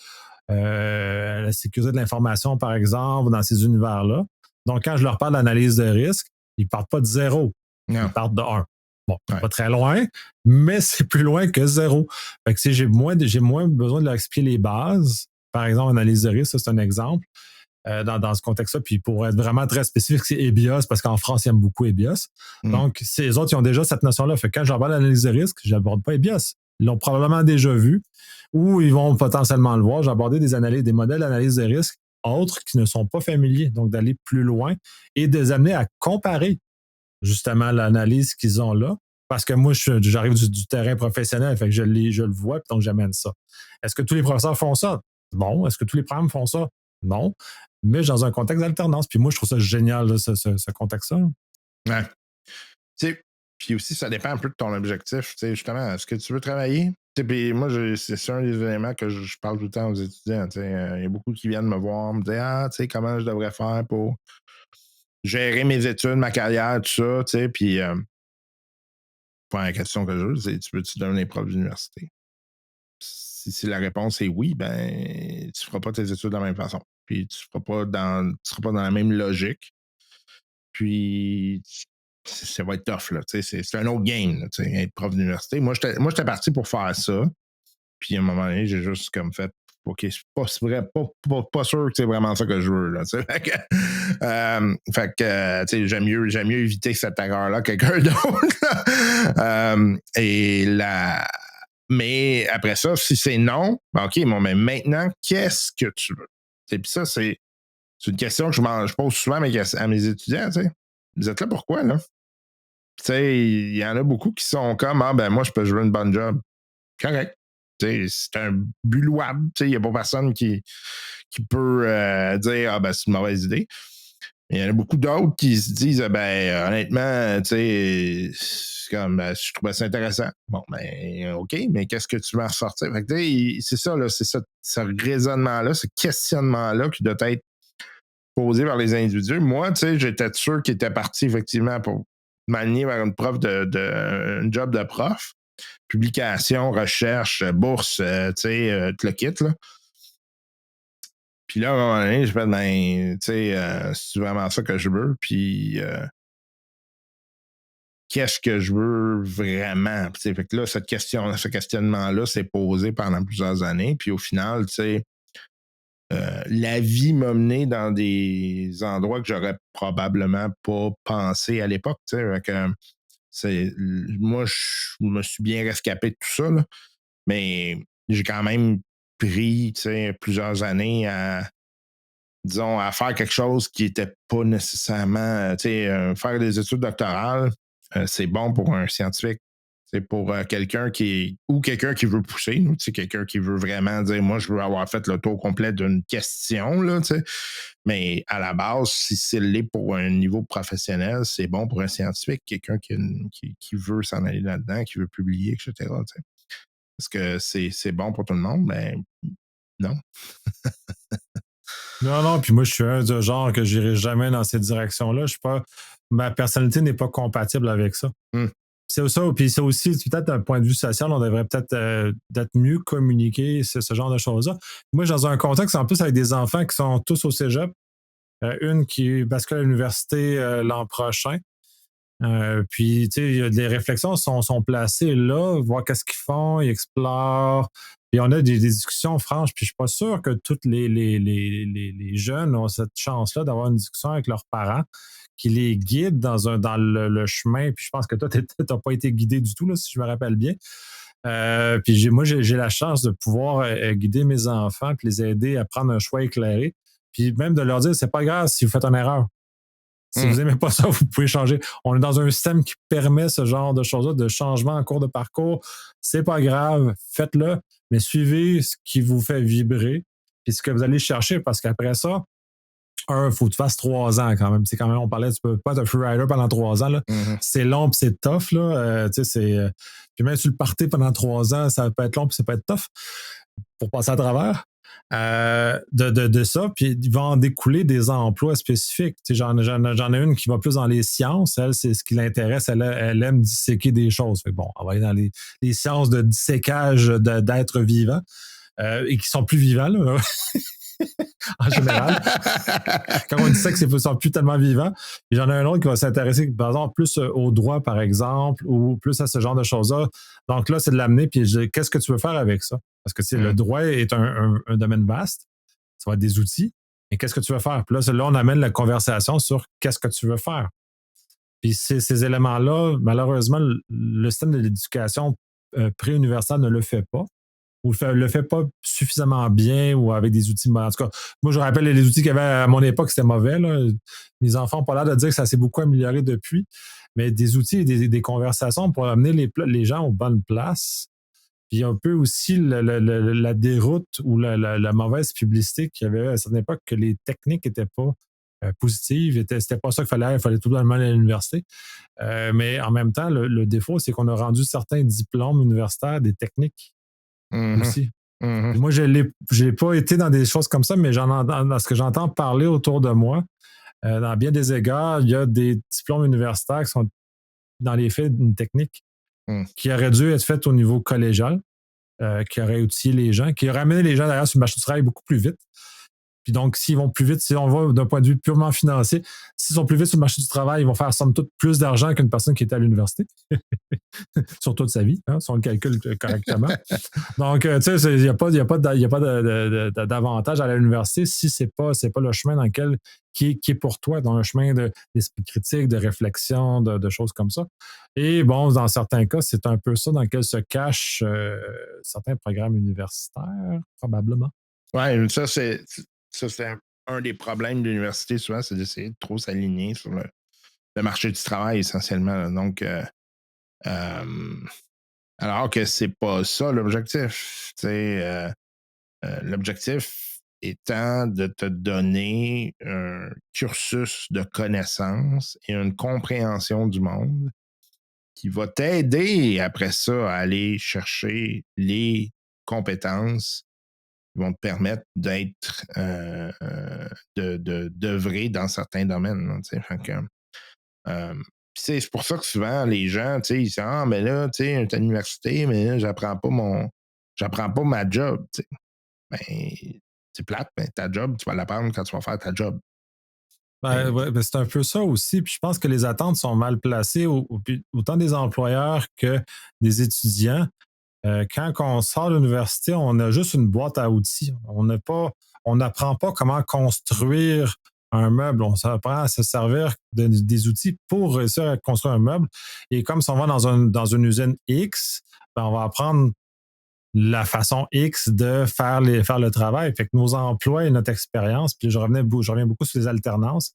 à la sécurité de l'information, par exemple, dans ces univers-là. Donc, quand je leur parle d'analyse de risque, ils ne partent pas de zéro, ils partent de 1. Bon, pas très loin, mais c'est plus loin que zéro. Fait que j'ai moins besoin de leur expliquer les bases. Par exemple, analyse de risque, ça, c'est un exemple. Dans ce contexte-là. Puis pour être vraiment très spécifique, c'est EBIOS, parce qu'en France, ils aiment beaucoup EBIOS. Donc, ces autres, ils ont déjà cette notion-là. Fait que quand j'aborde l'analyse de risque, je n'aborde pas EBIOS. Ils l'ont probablement déjà vu ou ils vont potentiellement le voir. J'ai abordé des modèles d'analyse de risque autres qui ne sont pas familiers. Donc, d'aller plus loin et de les amener à comparer justement l'analyse qu'ils ont là. Parce que moi, j'arrive du terrain professionnel, fait que je le vois, puis donc j'amène ça. Est-ce que tous les professeurs font ça? Non. Est-ce que tous les programmes font ça? Non. Mais dans un contexte d'alternance. Puis moi, je trouve ça génial, là, ce contexte-là. Ouais. Puis aussi, ça dépend un peu de ton objectif. Justement, est-ce que tu veux travailler? Puis moi, c'est un des éléments que je parle tout le temps aux étudiants. Il y a beaucoup qui viennent me voir, me dire comment je devrais faire pour gérer mes études, ma carrière, tout ça. Puis la question que je c'est tu veux-tu devenir prof d'université? Si la réponse est oui, ben tu feras pas tes études de la même façon. Puis tu seras pas dans la même logique. Puis ça va être tough, là. C'est un autre game, là, être prof d'université. Moi, j'étais parti pour faire ça. Puis à un moment donné, j'ai juste comme fait OK, c'est pas sûr que c'est vraiment ça que je veux. Là, fait que j'aime mieux éviter cette erreur-là que quelqu'un d'autre. Mais après ça, si c'est non, ben OK, bon, mais maintenant, qu'est-ce que tu veux? Puis ça, c'est une question que je pose souvent à mes étudiants. T'sais. Vous êtes là pourquoi, là? Il y en a beaucoup qui sont comme ben moi, je peux jouer une bonne job. Correct. C'est un but louable. Il n'y a pas personne qui peut dire ben c'est une mauvaise idée. Il y en a beaucoup d'autres qui se disent honnêtement, comme je trouvais ça intéressant. Bon, ben OK, mais qu'est-ce que tu vas en ressortir? Fait que, c'est ça, là, c'est ça, ce raisonnement-là, ce questionnement-là qui doit être posé par les individus. Moi, j'étais sûr qu'il était parti effectivement pour m'aligner vers une un job de prof. Publication, recherche, bourse, tout le kit, là. Puis là, à un moment donné, je fais, ben, tu sais, c'est vraiment ça que je veux. Puis qu'est-ce que je veux vraiment? Tu sais, fait que là, ce questionnement-là s'est posé pendant plusieurs années. Puis au final, tu sais, la vie m'a mené dans des endroits que j'aurais probablement pas pensé à l'époque. Tu sais, fait que moi, je me suis bien rescapé de tout ça, là, mais j'ai quand même pris, tu sais, plusieurs années à, disons, à faire quelque chose qui n'était pas nécessairement, tu sais, faire des études doctorales, c'est bon pour un scientifique. C'est pour quelqu'un quelqu'un qui veut pousser, tu sais, quelqu'un qui veut vraiment dire, moi, je veux avoir fait le tour complet d'une question, là, tu sais. Mais à la base, si c'est l'est pour un niveau professionnel, c'est bon pour un scientifique, quelqu'un qui veut s'en aller là-dedans, qui veut publier, etc. Tu sais. Est-ce que c'est bon pour tout le monde? Ben, non. Non, non, puis moi, je suis un de genre que j'irai jamais dans cette direction-là. Je suis pas. Ma personnalité n'est pas compatible avec ça. Hum, C'est ça, puis c'est aussi, peut-être d'un point de vue social, on devrait peut-être d'être mieux communiquer ce genre de choses-là. Moi, je suis dans un contexte en plus avec des enfants qui sont tous au cégep, une qui bascule à l'université l'an prochain. Puis, tu sais, les réflexions sont placées là, voir qu'est-ce qu'ils font, ils explorent. Puis on a des discussions franches. Puis je suis pas sûr que tous les jeunes ont cette chance-là d'avoir une discussion avec leurs parents qui les guident dans le chemin. Puis je pense que toi, tu n'as pas été guidé du tout, là, si je me rappelle bien. Puis moi, j'ai la chance de pouvoir guider mes enfants puis les aider à prendre un choix éclairé. Puis même de leur dire, c'est pas grave si vous faites une erreur. Si hum, vous n'aimez pas ça, vous pouvez changer. On est dans un système qui permet ce genre de choses-là, de changement en cours de parcours. C'est pas grave, faites-le, mais suivez ce qui vous fait vibrer et ce que vous allez chercher parce qu'après ça, il faut que tu fasses 3 ans quand même. C'est quand même, on parlait, tu peux pas être un freerider pendant 3 ans. Là. hum, C'est long puis c'est tough. Là. Tu sais, puis même si tu le partais pendant 3 ans, ça peut être long puis ça peut être tough pour passer à travers de ça, puis il va en découler des emplois spécifiques. Tu sais, j'en ai une qui va plus dans les sciences, elle, c'est ce qui l'intéresse, elle aime disséquer des choses. Fait que bon, elle va aller dans les sciences de disséquage d'êtres vivants et qui sont plus vivants, là, en général. Quand on dit ça, que c'est sont plus tellement vivants. Et j'en ai un autre qui va s'intéresser, par exemple, plus au droit, par exemple, ou plus à ce genre de choses-là. Donc là, c'est de l'amener, puis qu'est-ce que tu veux faire avec ça? Parce que le hum, droit est un domaine vaste, ça va être des outils, mais qu'est-ce que tu veux faire? Puis là, on amène la conversation sur qu'est-ce que tu veux faire. Puis ces éléments-là, malheureusement, le système de l'éducation préuniversitaire ne le fait pas ou le fait pas suffisamment bien ou avec des outils. En tout cas, moi, je rappelle les outils qu'il y avait à mon époque, c'était mauvais. Là. Mes enfants n'ont pas l'air de dire que ça s'est beaucoup amélioré depuis, mais des outils et des conversations pour amener les gens aux bonnes places. Puis un peu aussi la déroute ou la mauvaise publicité qu'il y avait à cette époque que les techniques n'étaient pas positives. C'était pas ça il fallait tout le monde aller à l'université. Mais en même temps, le défaut, c'est qu'on a rendu certains diplômes universitaires des techniques hum, aussi. hum, Puis moi, je n'ai pas été dans des choses comme ça, mais dans ce que j'entends parler autour de moi, dans bien des égards, il y a des diplômes universitaires qui sont dans les faits une technique hum. qui aurait dû être faite au niveau collégial, qui aurait outillé les gens, qui aurait amené les gens d'ailleurs sur le marché du travail beaucoup plus vite. Puis donc, s'ils vont plus vite, si on va d'un point de vue purement financier, s'ils sont plus vite sur le marché du travail, ils vont faire somme toute plus d'argent qu'une personne qui était à l'université, sur toute sa vie, hein, si on le calcule correctement. Donc, tu sais, il n'y a pas, d'avantage à l'université si c'est pas le chemin dans lequel qui est pour toi, dans un chemin d'esprit critique, de réflexion, de choses comme ça. Et bon, dans certains cas, c'est un peu ça dans lequel se cachent certains programmes universitaires, probablement. Ouais, ça, c'est un des problèmes de l'université, souvent, c'est d'essayer de trop s'aligner sur le marché du travail, essentiellement. Là. Donc, euh, alors que c'est pas ça l'objectif. Tu sais, l'objectif étant de te donner un cursus de connaissances et une compréhension du monde qui va t'aider après ça à aller chercher les compétences qui vont te permettre d'être d'œuvrer dans certains domaines. Là, fait que, euh, c'est pour ça que souvent les gens, ils disent ah, mais là, tu sais, à l'université, mais là, j'apprends pas ma job. Ben, C'est plate, mais ta job, tu vas l'apprendre quand tu vas faire ta job. Ben, c'est un peu ça aussi. Puis je pense que les attentes sont mal placées, autant des employeurs que des étudiants. Quand on sort de l'université, on a juste une boîte à outils. On n'apprend pas comment construire un meuble. On s'apprend à se servir des outils pour réussir à construire un meuble. Et comme si on va dans une usine X, ben on va apprendre la façon X de faire le travail. Fait que nos emplois et notre expérience, puis je reviens beaucoup sur les alternances,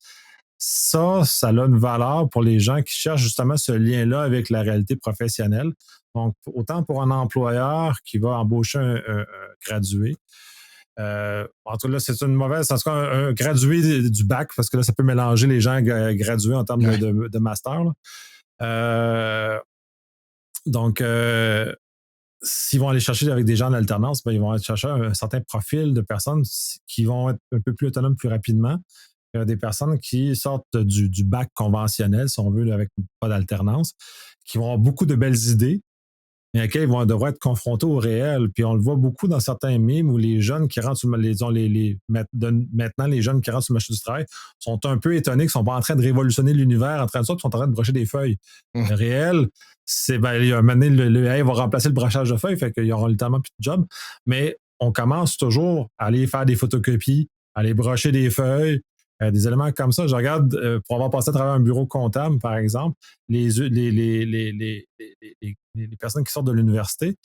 ça a une valeur pour les gens qui cherchent justement ce lien-là avec la réalité professionnelle. Donc, autant pour un employeur qui va embaucher un gradué, en tout cas, là, c'est une mauvaise, en tout cas, un gradué du bac, parce que là, ça peut mélanger les gens gradués en termes de master. Donc, s'ils vont aller chercher avec des gens en alternance, ben, ils vont aller chercher un certain profil de personnes qui vont être un peu plus autonomes plus rapidement. Des personnes qui sortent du bac conventionnel, si on veut, avec pas d'alternance, qui vont avoir beaucoup de belles idées, mais à lesquelles ils vont devoir être confrontés au réel. Puis on le voit beaucoup dans certains mimes où les jeunes qui rentrent maintenant les jeunes qui rentrent sur le marché du travail sont un peu étonnés qu'ils ne sont pas en train de révolutionner l'univers, en train de ça, qu'ils sont en train de brocher des feuilles. Le réel, c'est maintenant le AI va remplacer le brochage de feuilles, fait qu'ils auront littéralement plus de job. Mais on commence toujours à aller faire des photocopies, à aller brocher des feuilles, des éléments comme ça. Je regarde, pour avoir passé à travers un bureau comptable, par exemple, les personnes qui sortent de l'université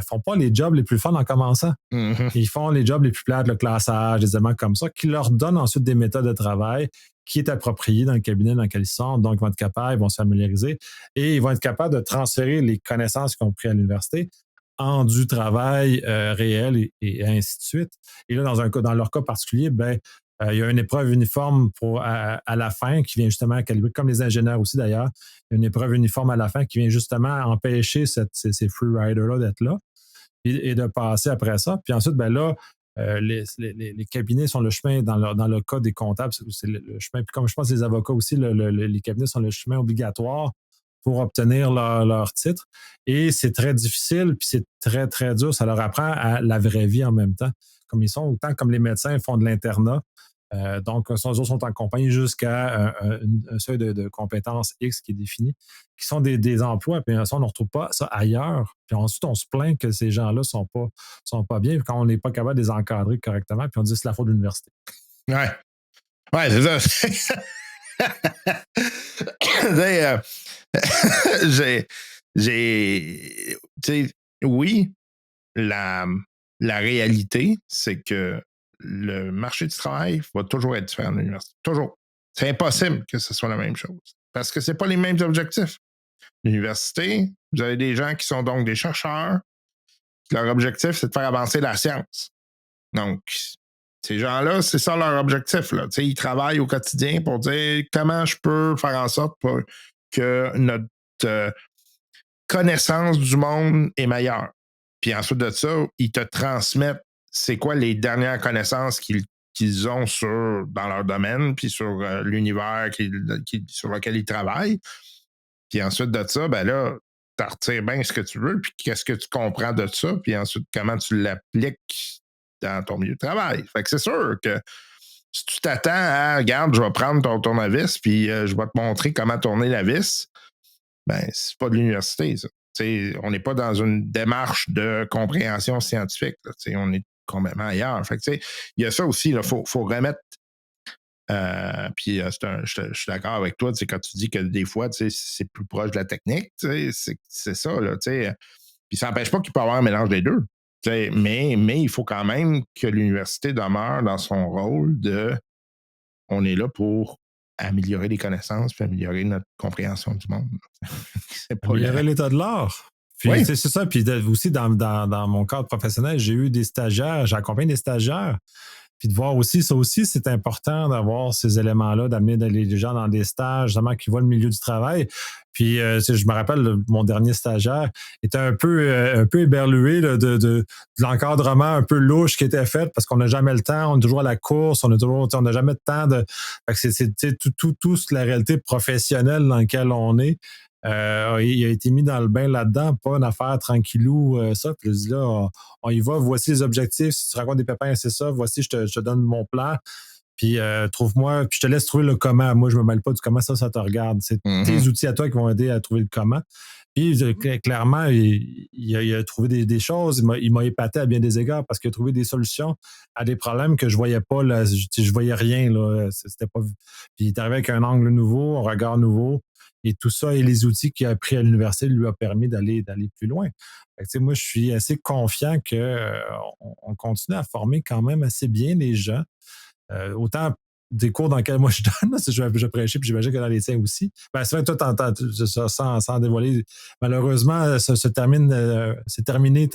font pas les jobs les plus fun en commençant. Ils font les jobs les plus plates, le classage, des éléments comme ça, qui leur donnent ensuite des méthodes de travail qui est approprié dans le cabinet dans lequel ils sont. Donc, ils vont être capables, ils vont se familiariser et ils vont être capables de transférer les connaissances qu'ils ont prises à l'université en du travail réel et ainsi de suite. Et là, dans leur cas particulier, il y a une épreuve uniforme à la fin qui vient justement calibrer, comme les ingénieurs aussi d'ailleurs, une épreuve uniforme à la fin qui vient justement empêcher ces freeriders-là d'être là et de passer après ça. Puis ensuite, les cabinets sont le chemin, dans le cas des comptables, c'est le chemin. Puis comme je pense les avocats aussi, les cabinets sont le chemin obligatoire pour obtenir leur titre. Et c'est très difficile, puis c'est très, très dur. Ça leur apprend à la vraie vie en même temps. Comme ils sont, autant comme les médecins font de l'internat. Donc, eux sont en compagnie jusqu'à un seuil de compétences X qui est défini, qui sont des emplois, puis ça, on ne retrouve pas ça ailleurs. Puis ensuite, on se plaint que ces gens-là ne sont pas bien quand on n'est pas capable de les encadrer correctement, puis on dit que c'est la faute de l'université. Ouais. Ouais, c'est ça. Oui, la réalité, c'est que le marché du travail va toujours être différent de l'université. Toujours. C'est impossible que ce soit la même chose. Parce que ce n'est pas les mêmes objectifs. L'université, vous avez des gens qui sont donc des chercheurs. Leur objectif, c'est de faire avancer la science. Donc, ces gens-là, c'est ça leur objectif. Là. Ils travaillent au quotidien pour dire comment je peux faire en sorte que notre connaissance du monde est meilleure. Puis ensuite de ça, ils te transmettent c'est quoi les dernières connaissances qu'ils ont dans leur domaine, puis sur l'univers sur lequel ils travaillent. Puis ensuite de ça, ben là, tu retires bien ce que tu veux, puis qu'est-ce que tu comprends de ça, puis ensuite comment tu l'appliques dans ton milieu de travail. Fait que c'est sûr que si tu t'attends à, regarde, je vais prendre ton tournevis, puis je vais te montrer comment tourner la vis, ben c'est pas de l'université, ça. T'sais, on n'est pas dans une démarche de compréhension scientifique. Là, on est complètement ailleurs. Fait que, il y a ça aussi, il faut remettre. Puis je suis d'accord avec toi quand tu dis que des fois, c'est plus proche de la technique. C'est ça. Là, puis ça n'empêche pas qu'il peut y avoir un mélange des deux. Mais il faut quand même que l'université demeure dans son rôle de on est là pour améliorer les connaissances puis améliorer notre compréhension du monde. Améliorer l'état de l'art. Puis oui. C'est ça. Puis aussi, dans mon cadre professionnel, j'ai eu des stagiaires, j'ai accompagné des stagiaires. Puis de voir aussi, ça aussi, c'est important d'avoir ces éléments-là, d'amener les gens dans des stages, justement, qui voient le milieu du travail. Puis, je me rappelle, mon dernier stagiaire était un peu éberlué de l'encadrement un peu louche qui était fait parce qu'on n'a jamais le temps, on est toujours à la course, on n'a jamais de temps de. Fait que c'est toute la réalité professionnelle dans laquelle on est. il a été mis dans le bain là-dedans, pas une affaire tranquillou, ça. Puis je dis là, on y va, voici les objectifs. Si tu racontes des pépins, c'est ça. Voici, je te donne mon plan. Puis trouve-moi, puis je te laisse trouver le comment. Moi, je me mêle pas du comment, ça te regarde. C'est tes outils à toi qui vont aider à trouver le comment. Puis clairement, il a trouvé des choses. Il m'a épaté à bien des égards parce qu'il a trouvé des solutions à des problèmes que je voyais pas. Là, je voyais rien. Là, c'était pas... Puis il est arrivé avec un angle nouveau, un regard nouveau. Et tout ça et les outils qu'il a appris à l'université lui a permis d'aller plus loin. Fait que, moi, je suis assez confiant qu'on continue à former quand même assez bien les gens. Autant des cours dans lesquels moi je donne, je prêchais, puis j'imagine que dans les tiens aussi. Ben, c'est vrai que toi, t'entends sans dévoiler. Malheureusement, c'est terminé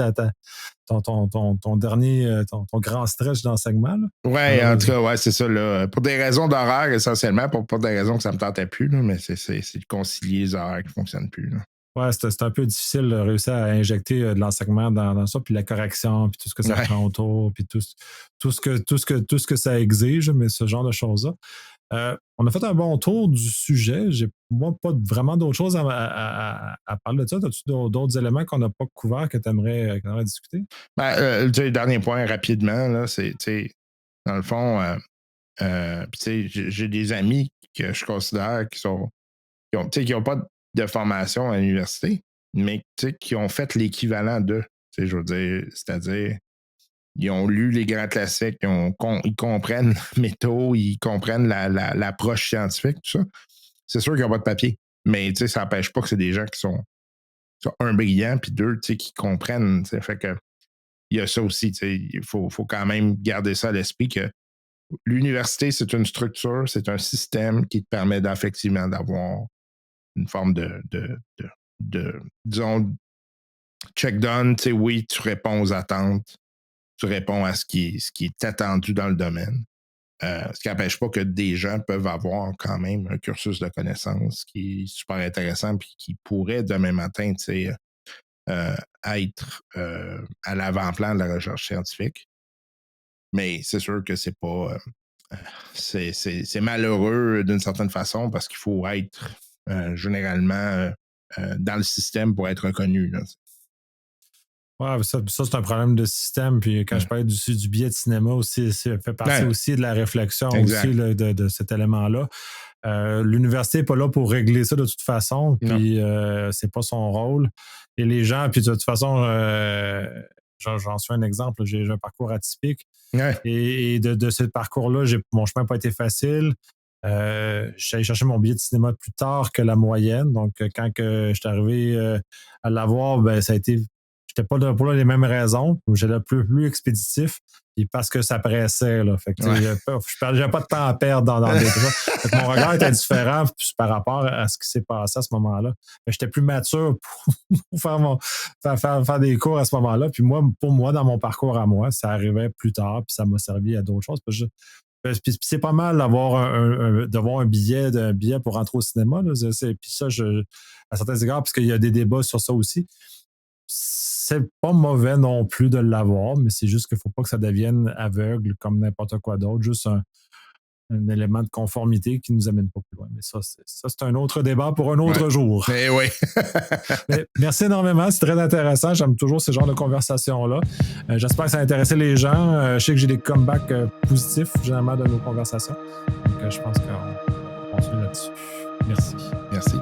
ton dernier, ton grand stretch d'enseignement. Oui, en tout cas, ouais, c'est ça. Là. Pour des raisons d'horaire, essentiellement, pour des raisons que ça ne me tentait plus, là, mais c'est de concilier les horaires qui ne fonctionnent plus. Là. Ouais, c'est un peu difficile de réussir à injecter de l'enseignement dans ça, puis la correction, puis tout ce que ça prend autour, puis tout ce que ça exige, mais ce genre de choses-là. On a fait un bon tour du sujet. J'ai moi pas vraiment d'autres choses à parler de ça. As-tu d'autres éléments qu'on n'a pas couverts que tu aimerais discuter? Ben, le dernier point rapidement, là, c'est dans le fond, j'ai des amis que je considère qui n'ont pas de formation à l'université, mais qui ont fait l'équivalent d'eux. Je veux dire, c'est-à-dire, ils ont lu les grands classiques, ils comprennent la métaux, ils comprennent l'approche scientifique, tout ça. C'est sûr qu'ils n'ont pas de papier, mais ça n'empêche pas que c'est des gens qui sont un, brillants, puis deux, qui comprennent. Fait que il y a ça aussi. Il faut quand même garder ça à l'esprit que l'université, c'est une structure, c'est un système qui te permet effectivement d'avoir une forme de disons, check-down, oui, tu réponds aux attentes, tu réponds à ce qui est attendu dans le domaine. Ce qui n'empêche pas que des gens peuvent avoir quand même un cursus de connaissances qui est super intéressant et qui pourrait demain matin être à l'avant-plan de la recherche scientifique. Mais c'est sûr que c'est pas... c'est malheureux d'une certaine façon parce qu'il faut être généralement dans le système pour être reconnu. Là. Ouais, ça c'est un problème de système. Puis quand je parlais du billet de cinéma aussi, ça fait partie aussi de la réflexion aussi là, de cet élément-là. L'université n'est pas là pour régler ça de toute façon. Puis c'est pas son rôle. Et les gens, puis de toute façon, j'en suis un exemple. J'ai un parcours atypique. Et de ce parcours-là, mon chemin n'a pas été facile. Je suis allé chercher mon billet de cinéma plus tard que la moyenne. Donc, quand je suis arrivé à l'avoir, ben, ça a été. J'étais pas pour les mêmes raisons. J'étais plus expéditif. Puis parce que ça pressait. Là. Fait que, j'avais pas de temps à perdre dans des trucs. Mon regard était différent par rapport à ce qui s'est passé à ce moment-là. J'étais plus mature pour faire des cours à ce moment-là. Puis pour moi, dans mon parcours à moi, ça arrivait plus tard. Puis ça m'a servi à d'autres choses. Puis c'est pas mal d'avoir un billet pour rentrer au cinéma. Là. Puis ça, à certains égards, parce qu'il y a des débats sur ça aussi. C'est pas mauvais non plus de l'avoir, mais c'est juste qu'il ne faut pas que ça devienne aveugle comme n'importe quoi d'autre, juste un élément de conformité qui ne nous amène pas plus loin. Mais ça, c'est un autre débat pour un autre jour. Mais oui. Mais merci énormément, c'est très intéressant. J'aime toujours ce genre de conversation-là. J'espère que ça a intéressé les gens. Je sais que j'ai des comebacks positifs, généralement, de nos conversations. Donc, je pense qu'on continue là-dessus. Merci. Merci.